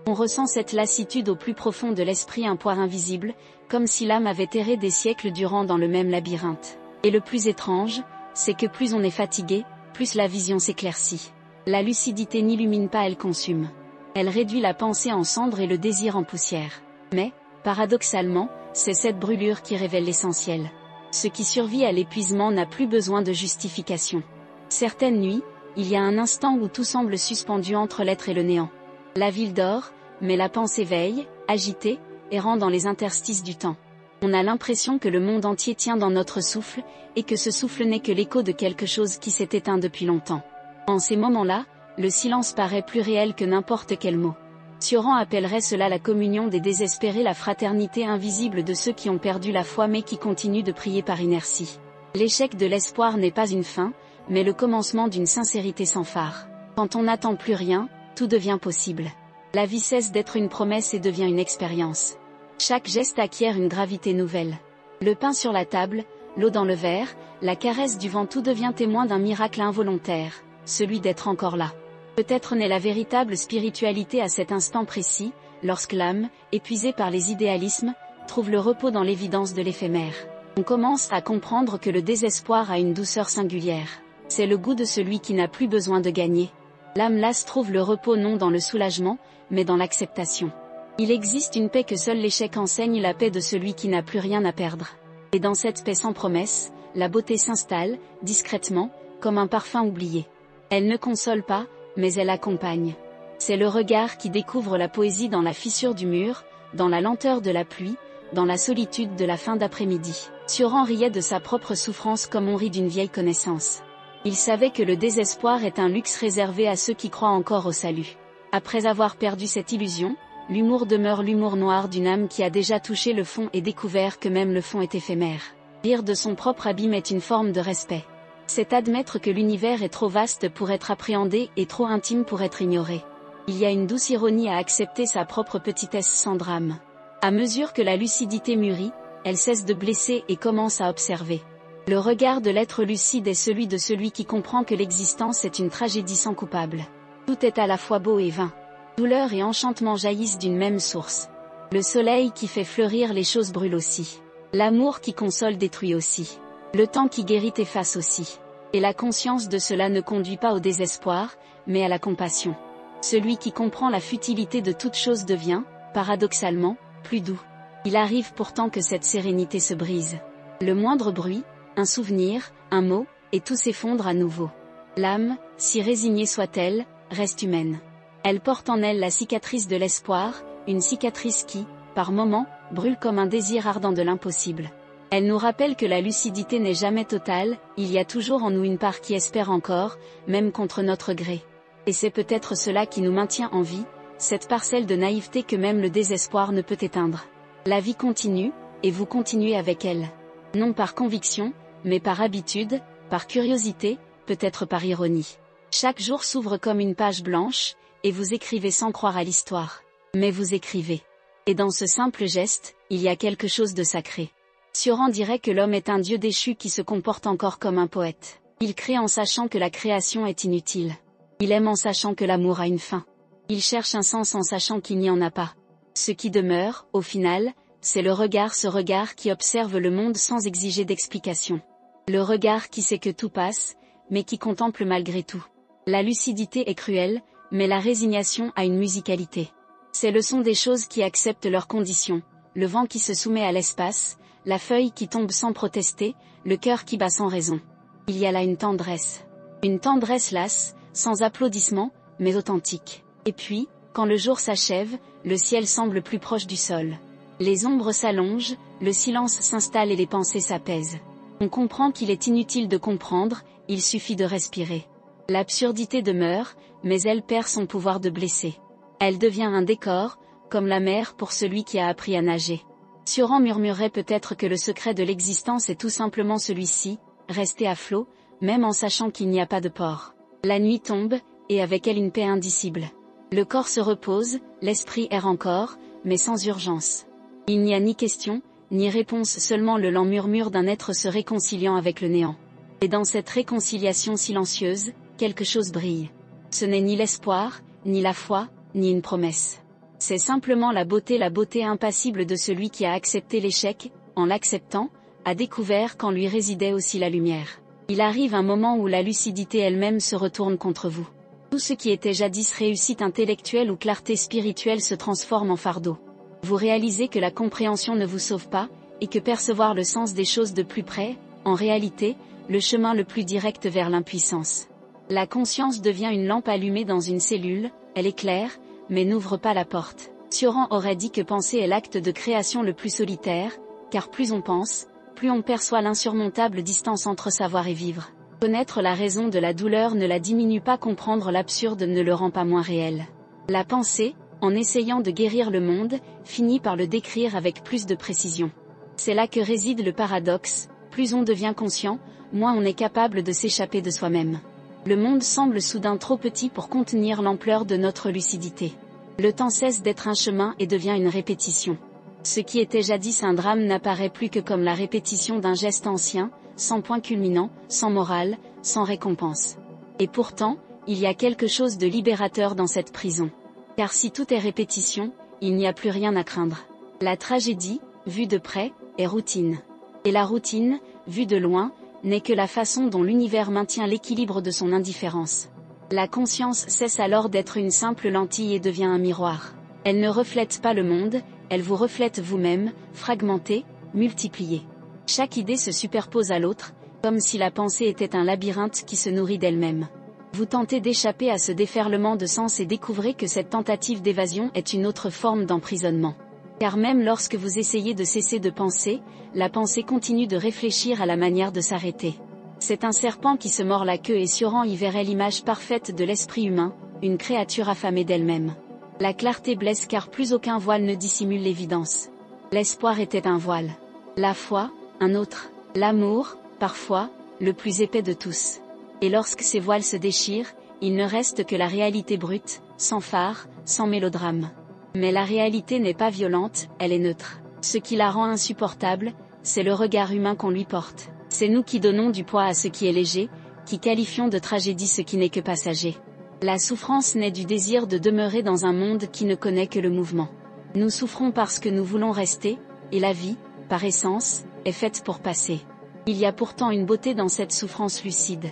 On ressent cette lassitude au plus profond de l'esprit, un poids invisible, comme si l'âme avait erré des siècles durant dans le même labyrinthe. Et le plus étrange, c'est que plus on est fatigué, plus la vision s'éclaircit. La lucidité n'illumine pas, elle consume. Elle réduit la pensée en cendres et le désir en poussière. Mais, paradoxalement, c'est cette brûlure qui révèle l'essentiel. Ce qui survit à l'épuisement n'a plus besoin de justification. Certaines nuits, il y a un instant où tout semble suspendu entre l'être et le néant. La ville dort, mais la pensée veille, agitée, errant dans les interstices du temps. On a l'impression que le monde entier tient dans notre souffle, et que ce souffle n'est que l'écho de quelque chose qui s'est éteint depuis longtemps. En ces moments-là, le silence paraît plus réel que n'importe quel mot. Cioran appellerait cela la communion des désespérés, la fraternité invisible de ceux qui ont perdu la foi mais qui continuent de prier par inertie. L'échec de l'espoir n'est pas une fin, mais le commencement d'une sincérité sans phare. Quand on n'attend plus rien, tout devient possible. La vie cesse d'être une promesse et devient une expérience. Chaque geste acquiert une gravité nouvelle. Le pain sur la table, l'eau dans le verre, la caresse du vent, tout devient témoin d'un miracle involontaire, celui d'être encore là. Peut-être naît la véritable spiritualité à cet instant précis, lorsque l'âme, épuisée par les idéalismes, trouve le repos dans l'évidence de l'éphémère. On commence à comprendre que le désespoir a une douceur singulière. C'est le goût de celui qui n'a plus besoin de gagner. L'âme lasse trouve le repos non dans le soulagement, mais dans l'acceptation. Il existe une paix que seul l'échec enseigne, la paix de celui qui n'a plus rien à perdre. Et dans cette paix sans promesse, la beauté s'installe, discrètement, comme un parfum oublié. Elle ne console pas, mais elle accompagne. C'est le regard qui découvre la poésie dans la fissure du mur, dans la lenteur de la pluie, dans la solitude de la fin d'après-midi. Cioran riait de sa propre souffrance comme on rit d'une vieille connaissance. Il savait que le désespoir est un luxe réservé à ceux qui croient encore au salut. Après avoir perdu cette illusion, l'humour demeure l'humour noir d'une âme qui a déjà touché le fond et découvert que même le fond est éphémère. Rire de son propre abîme est une forme de respect. C'est admettre que l'univers est trop vaste pour être appréhendé et trop intime pour être ignoré. Il y a une douce ironie à accepter sa propre petitesse sans drame. À mesure que la lucidité mûrit, elle cesse de blesser et commence à observer. Le regard de l'être lucide est celui de celui qui comprend que l'existence est une tragédie sans coupable. Tout est à la fois beau et vain. Douleur et enchantement jaillissent d'une même source. Le soleil qui fait fleurir les choses brûle aussi. L'amour qui console détruit aussi. Le temps qui guérit efface aussi. Et la conscience de cela ne conduit pas au désespoir, mais à la compassion. Celui qui comprend la futilité de toute chose devient, paradoxalement, plus doux. Il arrive pourtant que cette sérénité se brise. Le moindre bruit, un souvenir, un mot, et tout s'effondre à nouveau. L'âme, si résignée soit-elle, reste humaine. Elle porte en elle la cicatrice de l'espoir, une cicatrice qui, par moments, brûle comme un désir ardent de l'impossible. Elle nous rappelle que la lucidité n'est jamais totale, il y a toujours en nous une part qui espère encore, même contre notre gré. Et c'est peut-être cela qui nous maintient en vie, cette parcelle de naïveté que même le désespoir ne peut éteindre. La vie continue, et vous continuez avec elle. Non par conviction, mais par habitude, par curiosité, peut-être par ironie. Chaque jour s'ouvre comme une page blanche, et vous écrivez sans croire à l'histoire. Mais vous écrivez. Et dans ce simple geste, il y a quelque chose de sacré. Sioran dirait que l'homme est un dieu déchu qui se comporte encore comme un poète. Il crée en sachant que la création est inutile. Il aime en sachant que l'amour a une fin. Il cherche un sens en sachant qu'il n'y en a pas. Ce qui demeure, au final, c'est le regard, ce regard qui observe le monde sans exiger d'explication. Le regard qui sait que tout passe, mais qui contemple malgré tout. La lucidité est cruelle, mais la résignation a une musicalité. C'est le son des choses qui acceptent leurs conditions, le vent qui se soumet à l'espace, la feuille qui tombe sans protester, le cœur qui bat sans raison. Il y a là une tendresse. Une tendresse lasse, sans applaudissements, mais authentique. Et puis, quand le jour s'achève, le ciel semble plus proche du sol. Les ombres s'allongent, le silence s'installe et les pensées s'apaisent. On comprend qu'il est inutile de comprendre, il suffit de respirer. L'absurdité demeure, mais elle perd son pouvoir de blesser. Elle devient un décor, comme la mer pour celui qui a appris à nager. Sioran murmurerait peut-être que le secret de l'existence est tout simplement celui-ci, rester à flot, même en sachant qu'il n'y a pas de port. La nuit tombe, et avec elle une paix indicible. Le corps se repose, l'esprit erre encore, mais sans urgence. Il n'y a ni question, ni réponse, seulement le lent murmure d'un être se réconciliant avec le néant. Et dans cette réconciliation silencieuse, quelque chose brille. Ce n'est ni l'espoir, ni la foi, ni une promesse. C'est simplement la beauté impassible de celui qui a accepté l'échec, en l'acceptant, a découvert qu'en lui résidait aussi la lumière. Il arrive un moment où la lucidité elle-même se retourne contre vous. Tout ce qui était jadis réussite intellectuelle ou clarté spirituelle se transforme en fardeau. Vous réalisez que la compréhension ne vous sauve pas, et que percevoir le sens des choses de plus près, en réalité, le chemin le plus direct vers l'impuissance. La conscience devient une lampe allumée dans une cellule, elle éclaire, mais n'ouvre pas la porte. Sioran aurait dit que penser est l'acte de création le plus solitaire, car plus on pense, plus on perçoit l'insurmontable distance entre savoir et vivre. Connaître la raison de la douleur ne la diminue pas, comprendre l'absurde ne le rend pas moins réel. La pensée, en essayant de guérir le monde, finit par le décrire avec plus de précision. C'est là que réside le paradoxe, plus on devient conscient, moins on est capable de s'échapper de soi-même. Le monde semble soudain trop petit pour contenir l'ampleur de notre lucidité. Le temps cesse d'être un chemin et devient une répétition. Ce qui était jadis un drame n'apparaît plus que comme la répétition d'un geste ancien, sans point culminant, sans morale, sans récompense. Et pourtant, il y a quelque chose de libérateur dans cette prison. Car si tout est répétition, il n'y a plus rien à craindre. La tragédie, vue de près, est routine. Et la routine, vue de loin, n'est que la façon dont l'univers maintient l'équilibre de son indifférence. La conscience cesse alors d'être une simple lentille et devient un miroir. Elle ne reflète pas le monde, elle vous reflète vous-même, fragmenté, multiplié. Chaque idée se superpose à l'autre, comme si la pensée était un labyrinthe qui se nourrit d'elle-même. Vous tentez d'échapper à ce déferlement de sens et découvrez que cette tentative d'évasion est une autre forme d'emprisonnement. Car même lorsque vous essayez de cesser de penser, la pensée continue de réfléchir à la manière de s'arrêter. C'est un serpent qui se mord la queue et Sioran y verrait l'image parfaite de l'esprit humain, une créature affamée d'elle-même. La clarté blesse car plus aucun voile ne dissimule l'évidence. L'espoir était un voile. La foi, un autre. L'amour, parfois, le plus épais de tous. Et lorsque ces voiles se déchirent, il ne reste que la réalité brute, sans phare, sans mélodrame. Mais la réalité n'est pas violente, elle est neutre. Ce qui la rend insupportable, c'est le regard humain qu'on lui porte. C'est nous qui donnons du poids à ce qui est léger, qui qualifions de tragédie ce qui n'est que passager. La souffrance naît du désir de demeurer dans un monde qui ne connaît que le mouvement. Nous souffrons parce que nous voulons rester, et la vie, par essence, est faite pour passer. Il y a pourtant une beauté dans cette souffrance lucide.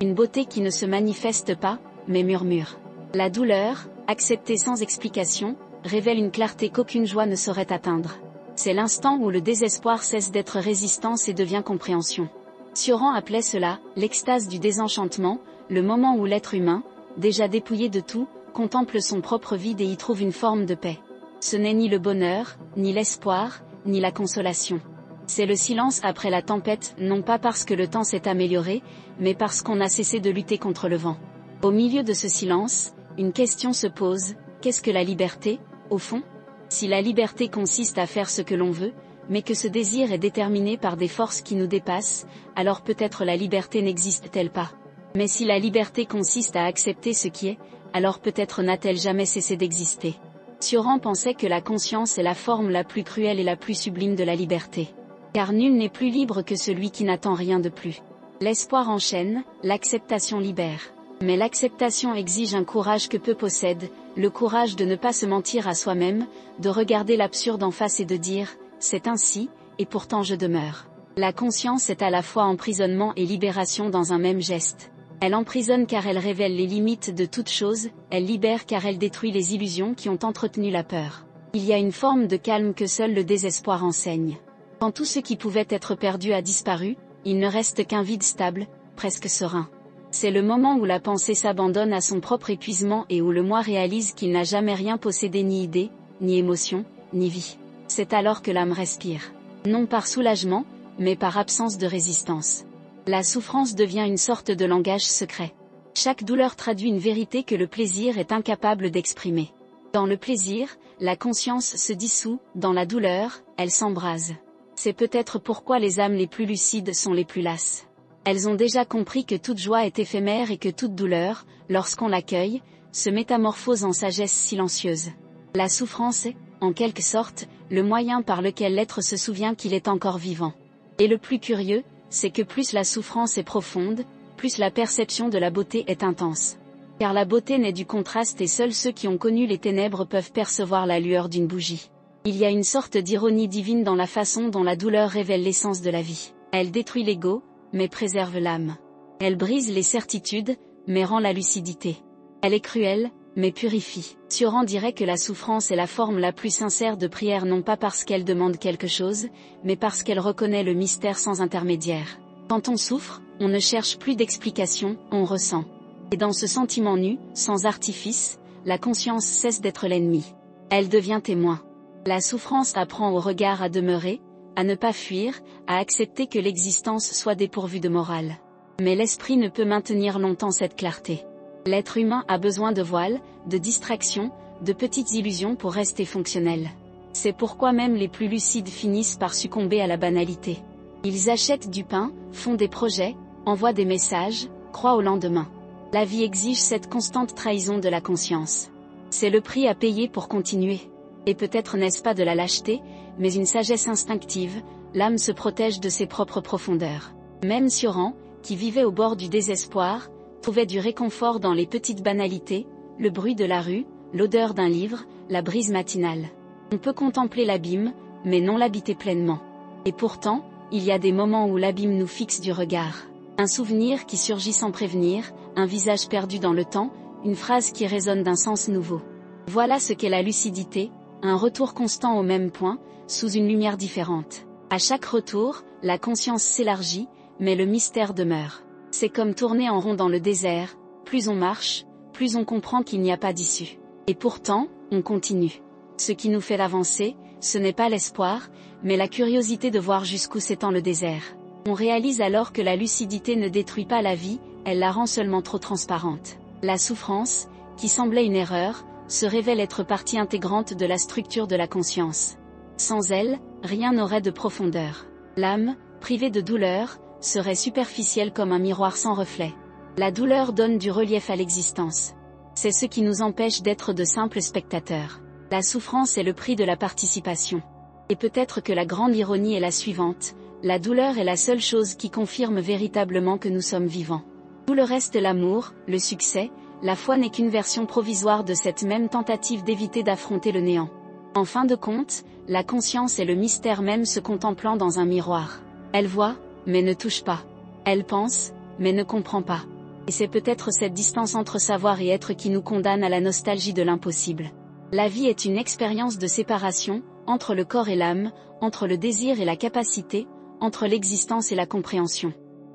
Une beauté qui ne se manifeste pas, mais murmure. La douleur, acceptée sans explication, révèle une clarté qu'aucune joie ne saurait atteindre. C'est l'instant où le désespoir cesse d'être résistance et devient compréhension. Sioran appelait cela « l'extase du désenchantement », le moment où l'être humain, déjà dépouillé de tout, contemple son propre vide et y trouve une forme de paix. Ce n'est ni le bonheur, ni l'espoir, ni la consolation. C'est le silence après la tempête, non pas parce que le temps s'est amélioré, mais parce qu'on a cessé de lutter contre le vent. Au milieu de ce silence, une question se pose, qu'est-ce que la liberté, au fond ? Si la liberté consiste à faire ce que l'on veut, mais que ce désir est déterminé par des forces qui nous dépassent, alors peut-être la liberté n'existe-t-elle pas. Mais si la liberté consiste à accepter ce qui est, alors peut-être n'a-t-elle jamais cessé d'exister. Sioran pensait que la conscience est la forme la plus cruelle et la plus sublime de la liberté. Car nul n'est plus libre que celui qui n'attend rien de plus. L'espoir enchaîne, l'acceptation libère. Mais l'acceptation exige un courage que peu possèdent, le courage de ne pas se mentir à soi-même, de regarder l'absurde en face et de dire « c'est ainsi, et pourtant je demeure ». La conscience est à la fois emprisonnement et libération dans un même geste. Elle emprisonne car elle révèle les limites de toute chose, elle libère car elle détruit les illusions qui ont entretenu la peur. Il y a une forme de calme que seul le désespoir enseigne. Quand tout ce qui pouvait être perdu a disparu, il ne reste qu'un vide stable, presque serein. C'est le moment où la pensée s'abandonne à son propre épuisement et où le moi réalise qu'il n'a jamais rien possédé, ni idée, ni émotion, ni vie. C'est alors que l'âme respire. Non par soulagement, mais par absence de résistance. La souffrance devient une sorte de langage secret. Chaque douleur traduit une vérité que le plaisir est incapable d'exprimer. Dans le plaisir, la conscience se dissout, dans la douleur, elle s'embrase. C'est peut-être pourquoi les âmes les plus lucides sont les plus lasses. Elles ont déjà compris que toute joie est éphémère et que toute douleur, lorsqu'on l'accueille, se métamorphose en sagesse silencieuse. La souffrance est, en quelque sorte, le moyen par lequel l'être se souvient qu'il est encore vivant. Et le plus curieux, c'est que plus la souffrance est profonde, plus la perception de la beauté est intense. Car la beauté naît du contraste et seuls ceux qui ont connu les ténèbres peuvent percevoir la lueur d'une bougie. Il y a une sorte d'ironie divine dans la façon dont la douleur révèle l'essence de la vie. Elle détruit l'ego, mais préserve l'âme. Elle brise les certitudes, mais rend la lucidité. Elle est cruelle, mais purifie. Sioran dirait que la souffrance est la forme la plus sincère de prière, non pas parce qu'elle demande quelque chose, mais parce qu'elle reconnaît le mystère sans intermédiaire. Quand on souffre, on ne cherche plus d'explication, on ressent. Et dans ce sentiment nu, sans artifice, la conscience cesse d'être l'ennemi. Elle devient témoin. La souffrance apprend au regard à demeurer, à ne pas fuir, à accepter que l'existence soit dépourvue de morale. Mais l'esprit ne peut maintenir longtemps cette clarté. L'être humain a besoin de voiles, de distractions, de petites illusions pour rester fonctionnel. C'est pourquoi même les plus lucides finissent par succomber à la banalité. Ils achètent du pain, font des projets, envoient des messages, croient au lendemain. La vie exige cette constante trahison de la conscience. C'est le prix à payer pour continuer. Et peut-être n'est-ce pas de la lâcheté, mais une sagesse instinctive, l'âme se protège de ses propres profondeurs. Même Sioran, qui vivait au bord du désespoir, trouvait du réconfort dans les petites banalités, le bruit de la rue, l'odeur d'un livre, la brise matinale. On peut contempler l'abîme, mais non l'habiter pleinement. Et pourtant, il y a des moments où l'abîme nous fixe du regard. Un souvenir qui surgit sans prévenir, un visage perdu dans le temps, une phrase qui résonne d'un sens nouveau. Voilà ce qu'est la lucidité, un retour constant au même point, sous une lumière différente. À chaque retour, la conscience s'élargit, mais le mystère demeure. C'est comme tourner en rond dans le désert, plus on marche, plus on comprend qu'il n'y a pas d'issue. Et pourtant, on continue. Ce qui nous fait avancer, ce n'est pas l'espoir, mais la curiosité de voir jusqu'où s'étend le désert. On réalise alors que la lucidité ne détruit pas la vie, elle la rend seulement trop transparente. La souffrance, qui semblait une erreur, se révèle être partie intégrante de la structure de la conscience. Sans elle, rien n'aurait de profondeur. L'âme, privée de douleur, serait superficielle comme un miroir sans reflet. La douleur donne du relief à l'existence. C'est ce qui nous empêche d'être de simples spectateurs. La souffrance est le prix de la participation. Et peut-être que la grande ironie est la suivante, la douleur est la seule chose qui confirme véritablement que nous sommes vivants. Tout le reste, l'amour, le succès, la foi n'est qu'une version provisoire de cette même tentative d'éviter d'affronter le néant. En fin de compte, la conscience est le mystère même se contemplant dans un miroir. Elle voit, mais ne touche pas. Elle pense, mais ne comprend pas. Et c'est peut-être cette distance entre savoir et être qui nous condamne à la nostalgie de l'impossible. La vie est une expérience de séparation, entre le corps et l'âme, entre le désir et la capacité, entre l'existence et la compréhension.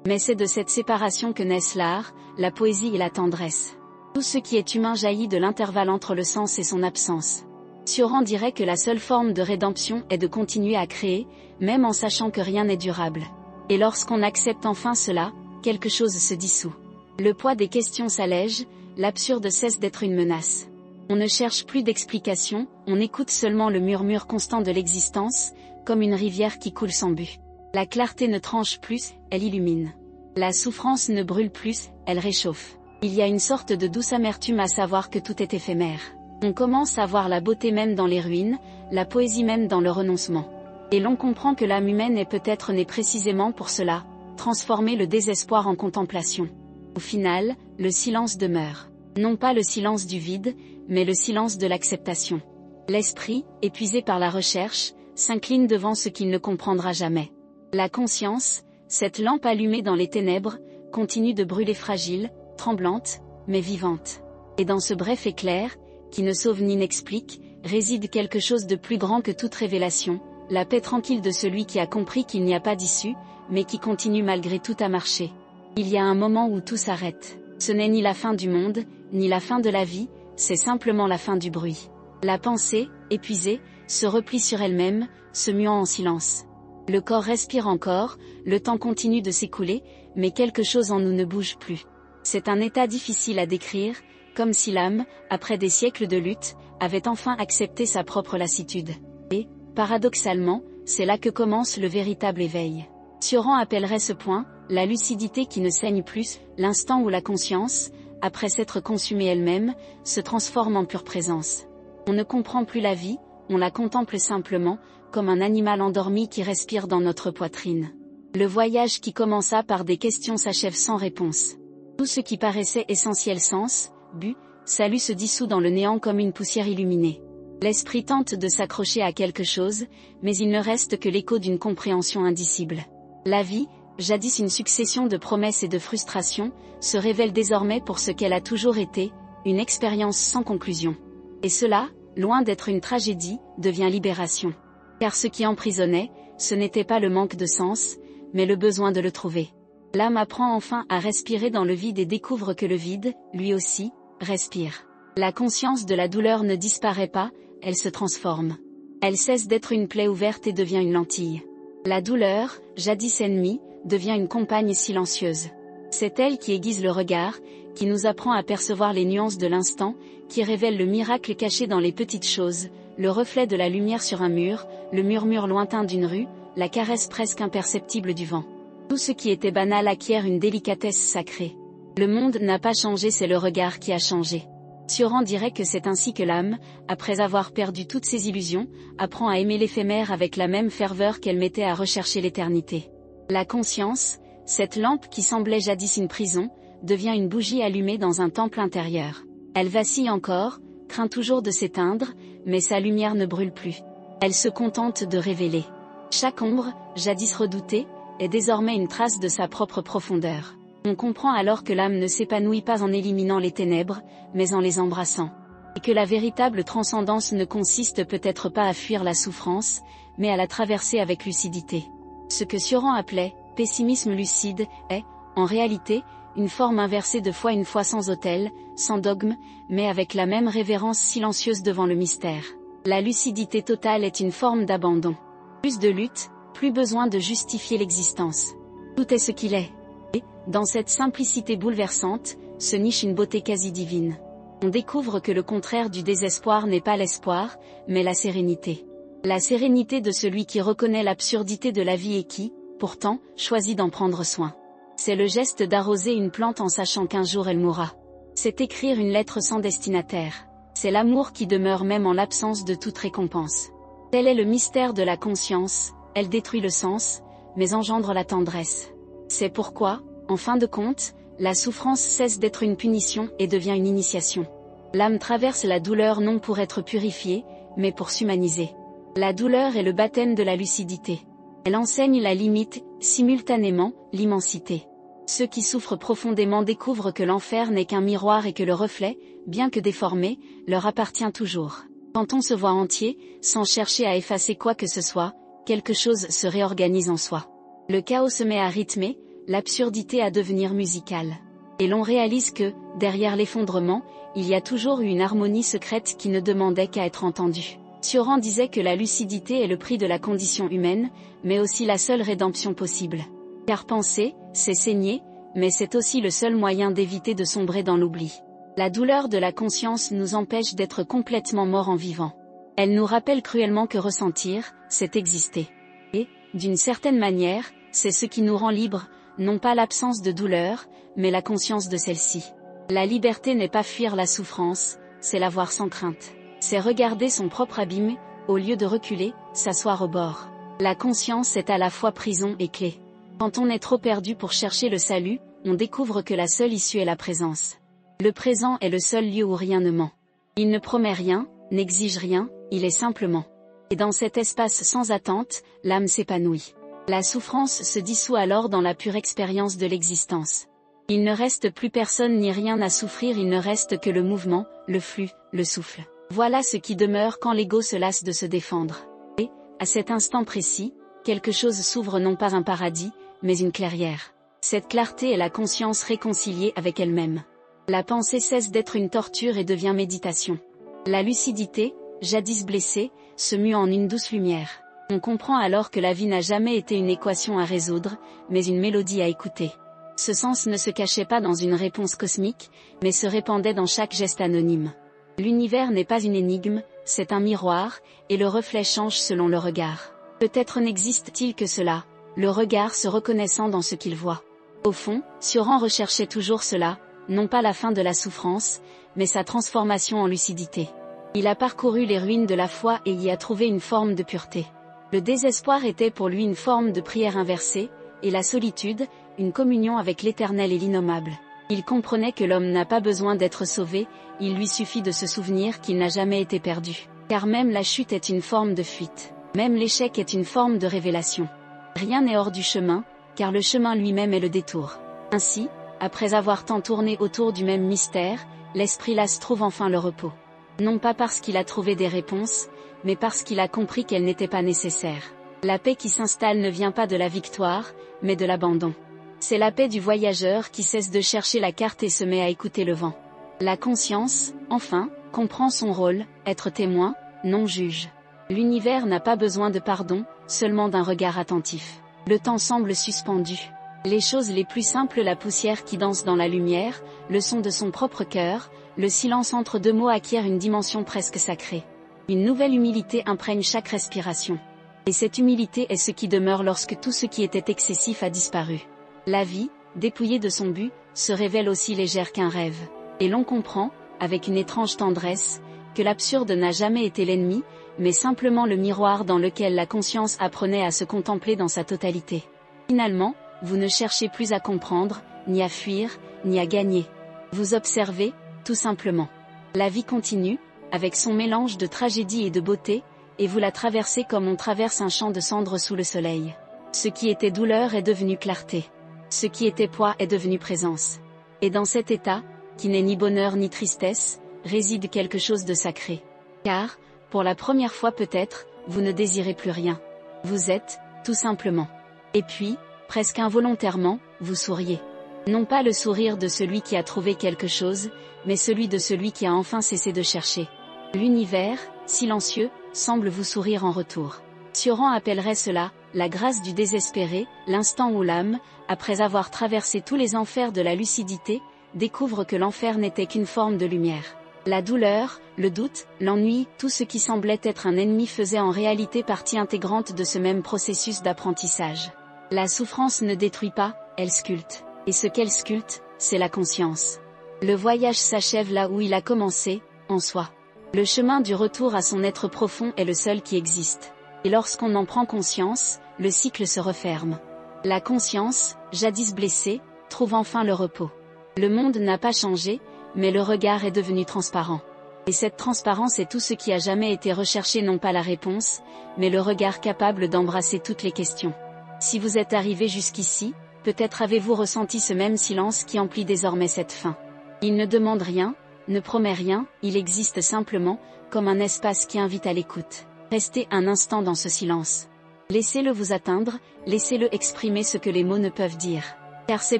Mais c'est de cette séparation que naissent l'art, la poésie et la tendresse. Tout ce qui est humain jaillit de l'intervalle entre le sens et son absence. Sioran dirait que la seule forme de rédemption est de continuer à créer, même en sachant que rien n'est durable. Et lorsqu'on accepte enfin cela, quelque chose se dissout. Le poids des questions s'allège, l'absurde cesse d'être une menace. On ne cherche plus d'explications, on écoute seulement le murmure constant de l'existence, comme une rivière qui coule sans but. La clarté ne tranche plus, elle illumine. La souffrance ne brûle plus, elle réchauffe. Il y a une sorte de douce amertume à savoir que tout est éphémère. On commence à voir la beauté même dans les ruines, la poésie même dans le renoncement. Et l'on comprend que l'âme humaine est peut-être née précisément pour cela, transformer le désespoir en contemplation. Au final, le silence demeure. Non pas le silence du vide, mais le silence de l'acceptation. L'esprit, épuisé par la recherche, s'incline devant ce qu'il ne comprendra jamais. La conscience, cette lampe allumée dans les ténèbres, continue de brûler fragile, tremblante, mais vivante. Et dans ce bref éclair, qui ne sauve ni n'explique, réside quelque chose de plus grand que toute révélation, la paix tranquille de celui qui a compris qu'il n'y a pas d'issue, mais qui continue malgré tout à marcher. Il y a un moment où tout s'arrête. Ce n'est ni la fin du monde, ni la fin de la vie, c'est simplement la fin du bruit. La pensée, épuisée, se replie sur elle-même, se muant en silence. Le corps respire encore, le temps continue de s'écouler, mais quelque chose en nous ne bouge plus. C'est un état difficile à décrire, comme si l'âme, après des siècles de lutte, avait enfin accepté sa propre lassitude. Et, paradoxalement, c'est là que commence le véritable éveil. Sioran appellerait ce point, la lucidité qui ne saigne plus, l'instant où la conscience, après s'être consumée elle-même, se transforme en pure présence. On ne comprend plus la vie, on la contemple simplement, comme un animal endormi qui respire dans notre poitrine. Le voyage qui commença par des questions s'achève sans réponse. Tout ce qui paraissait essentiel sens, but, salut se dissout dans le néant comme une poussière illuminée. L'esprit tente de s'accrocher à quelque chose, mais il ne reste que l'écho d'une compréhension indicible. La vie, jadis une succession de promesses et de frustrations, se révèle désormais pour ce qu'elle a toujours été, une expérience sans conclusion. Et cela, loin d'être une tragédie, devient libération. Car ce qui emprisonnait, ce n'était pas le manque de sens, mais le besoin de le trouver. L'âme apprend enfin à respirer dans le vide et découvre que le vide, lui aussi, respire. La conscience de la douleur ne disparaît pas, elle se transforme. Elle cesse d'être une plaie ouverte et devient une lentille. La douleur, jadis ennemie, devient une compagne silencieuse. C'est elle qui aiguise le regard, qui nous apprend à percevoir les nuances de l'instant, qui révèle le miracle caché dans les petites choses, le reflet de la lumière sur un mur, le murmure lointain d'une rue, la caresse presque imperceptible du vent. Tout ce qui était banal acquiert une délicatesse sacrée. Le monde n'a pas changé, c'est le regard qui a changé. Sioran dirait que c'est ainsi que l'âme, après avoir perdu toutes ses illusions, apprend à aimer l'éphémère avec la même ferveur qu'elle mettait à rechercher l'éternité. La conscience, cette lampe qui semblait jadis une prison, devient une bougie allumée dans un temple intérieur. Elle vacille encore, craint toujours de s'éteindre, mais sa lumière ne brûle plus. Elle se contente de révéler. Chaque ombre, jadis redoutée, est désormais une trace de sa propre profondeur. On comprend alors que l'âme ne s'épanouit pas en éliminant les ténèbres, mais en les embrassant. Et que la véritable transcendance ne consiste peut-être pas à fuir la souffrance, mais à la traverser avec lucidité. Ce que Sioran appelait « pessimisme lucide » est, en réalité, une forme inversée de foi, une foi sans autel, sans dogme, mais avec la même révérence silencieuse devant le mystère. La lucidité totale est une forme d'abandon. Plus de lutte, plus besoin de justifier l'existence. Tout est ce qu'il est. Et, dans cette simplicité bouleversante, se niche une beauté quasi divine. On découvre que le contraire du désespoir n'est pas l'espoir, mais la sérénité. La sérénité de celui qui reconnaît l'absurdité de la vie et qui, pourtant, choisit d'en prendre soin. C'est le geste d'arroser une plante en sachant qu'un jour elle mourra. C'est écrire une lettre sans destinataire. C'est l'amour qui demeure même en l'absence de toute récompense. Tel est le mystère de la conscience, elle détruit le sens, mais engendre la tendresse. C'est pourquoi, en fin de compte, la souffrance cesse d'être une punition et devient une initiation. L'âme traverse la douleur non pour être purifiée, mais pour s'humaniser. La douleur est le baptême de la lucidité. Elle enseigne la limite, simultanément, l'immensité. Ceux qui souffrent profondément découvrent que l'enfer n'est qu'un miroir et que le reflet, bien que déformé, leur appartient toujours. Quand on se voit entier, sans chercher à effacer quoi que ce soit, quelque chose se réorganise en soi. Le chaos se met à rythmer, l'absurdité à devenir musicale. Et l'on réalise que, derrière l'effondrement, il y a toujours eu une harmonie secrète qui ne demandait qu'à être entendue. Sioran disait que la lucidité est le prix de la condition humaine, mais aussi la seule rédemption possible. Car penser, c'est saigner, mais c'est aussi le seul moyen d'éviter de sombrer dans l'oubli. La douleur de la conscience nous empêche d'être complètement morts en vivant. Elle nous rappelle cruellement que ressentir, c'est exister. Et, d'une certaine manière, c'est ce qui nous rend libres, non pas l'absence de douleur, mais la conscience de celle-ci. La liberté n'est pas fuir la souffrance, c'est la voir sans crainte. C'est regarder son propre abîme, au lieu de reculer, s'asseoir au bord. La conscience est à la fois prison et clé. Quand on est trop perdu pour chercher le salut, on découvre que la seule issue est la présence. Le présent est le seul lieu où rien ne ment. Il ne promet rien, n'exige rien, il est simplement. Et dans cet espace sans attente, l'âme s'épanouit. La souffrance se dissout alors dans la pure expérience de l'existence. Il ne reste plus personne ni rien à souffrir, il ne reste que le mouvement, le flux, le souffle. Voilà ce qui demeure quand l'ego se lasse de se défendre. Et, à cet instant précis, quelque chose s'ouvre, non pas un paradis, mais une clairière. Cette clarté est la conscience réconciliée avec elle-même. La pensée cesse d'être une torture et devient méditation. La lucidité, jadis blessée, se mue en une douce lumière. On comprend alors que la vie n'a jamais été une équation à résoudre, mais une mélodie à écouter. Ce sens ne se cachait pas dans une réponse cosmique, mais se répandait dans chaque geste anonyme. L'univers n'est pas une énigme, c'est un miroir, et le reflet change selon le regard. Peut-être n'existe-t-il que cela, le regard se reconnaissant dans ce qu'il voit. Au fond, Sioran recherchait toujours cela, non pas la fin de la souffrance, mais sa transformation en lucidité. Il a parcouru les ruines de la foi et y a trouvé une forme de pureté. Le désespoir était pour lui une forme de prière inversée, et la solitude, une communion avec l'Éternel et l'innommable. Il comprenait que l'homme n'a pas besoin d'être sauvé, il lui suffit de se souvenir qu'il n'a jamais été perdu. Car même la chute est une forme de fuite. Même l'échec est une forme de révélation. Rien n'est hors du chemin, car le chemin lui-même est le détour. Ainsi, après avoir tant tourné autour du même mystère, l'esprit lasse trouve enfin le repos. Non pas parce qu'il a trouvé des réponses, mais parce qu'il a compris qu'elles n'étaient pas nécessaires. La paix qui s'installe ne vient pas de la victoire, mais de l'abandon. C'est la paix du voyageur qui cesse de chercher la carte et se met à écouter le vent. La conscience, enfin, comprend son rôle, être témoin, non juge. L'univers n'a pas besoin de pardon, seulement d'un regard attentif. Le temps semble suspendu. Les choses les plus simples, la poussière qui danse dans la lumière, le son de son propre cœur, le silence entre deux mots acquiert une dimension presque sacrée. Une nouvelle humilité imprègne chaque respiration. Et cette humilité est ce qui demeure lorsque tout ce qui était excessif a disparu. La vie, dépouillée de son but, se révèle aussi légère qu'un rêve. Et l'on comprend, avec une étrange tendresse, que l'absurde n'a jamais été l'ennemi, mais simplement le miroir dans lequel la conscience apprenait à se contempler dans sa totalité. Finalement, vous ne cherchez plus à comprendre, ni à fuir, ni à gagner. Vous observez, tout simplement. La vie continue, avec son mélange de tragédie et de beauté, et vous la traversez comme on traverse un champ de cendres sous le soleil. Ce qui était douleur est devenu clarté. Ce qui était poids est devenu présence. Et dans cet état, qui n'est ni bonheur ni tristesse, réside quelque chose de sacré. Car, pour la première fois peut-être, vous ne désirez plus rien. Vous êtes, tout simplement. Et puis, presque involontairement, vous souriez. Non pas le sourire de celui qui a trouvé quelque chose, mais celui de celui qui a enfin cessé de chercher. L'univers, silencieux, semble vous sourire en retour. Sioran appellerait cela, la grâce du désespéré, l'instant où l'âme, après avoir traversé tous les enfers de la lucidité, découvre que l'enfer n'était qu'une forme de lumière. La douleur, le doute, l'ennui, tout ce qui semblait être un ennemi faisait en réalité partie intégrante de ce même processus d'apprentissage. La souffrance ne détruit pas, elle sculpte. Et ce qu'elle sculpte, c'est la conscience. Le voyage s'achève là où il a commencé, en soi. Le chemin du retour à son être profond est le seul qui existe. Et lorsqu'on en prend conscience, le cycle se referme. La conscience, jadis blessée, trouve enfin le repos. Le monde n'a pas changé, mais le regard est devenu transparent. Et cette transparence est tout ce qui a jamais été recherché, non pas la réponse, mais le regard capable d'embrasser toutes les questions. Si vous êtes arrivé jusqu'ici, peut-être avez-vous ressenti ce même silence qui emplit désormais cette fin. Il ne demande rien, ne promet rien, il existe simplement, comme un espace qui invite à l'écoute. Restez un instant dans ce silence. Laissez-le vous atteindre, laissez-le exprimer ce que les mots ne peuvent dire. Car c'est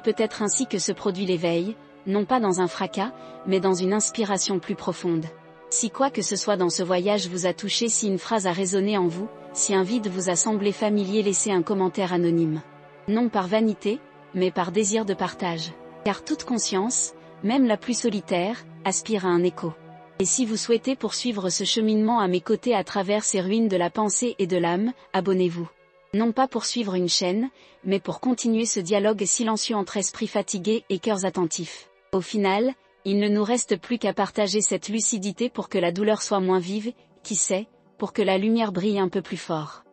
peut-être ainsi que se produit l'éveil, non pas dans un fracas, mais dans une inspiration plus profonde. Si quoi que ce soit dans ce voyage vous a touché, si une phrase a résonné en vous, si un vide vous a semblé familier, laissez un commentaire anonyme. Non par vanité, mais par désir de partage. Car toute conscience, même la plus solitaire, aspire à un écho. Et si vous souhaitez poursuivre ce cheminement à mes côtés à travers ces ruines de la pensée et de l'âme, abonnez-vous. Non pas pour suivre une chaîne, mais pour continuer ce dialogue silencieux entre esprits fatigués et cœurs attentifs. Au final, il ne nous reste plus qu'à partager cette lucidité pour que la douleur soit moins vive, qui sait, pour que la lumière brille un peu plus fort.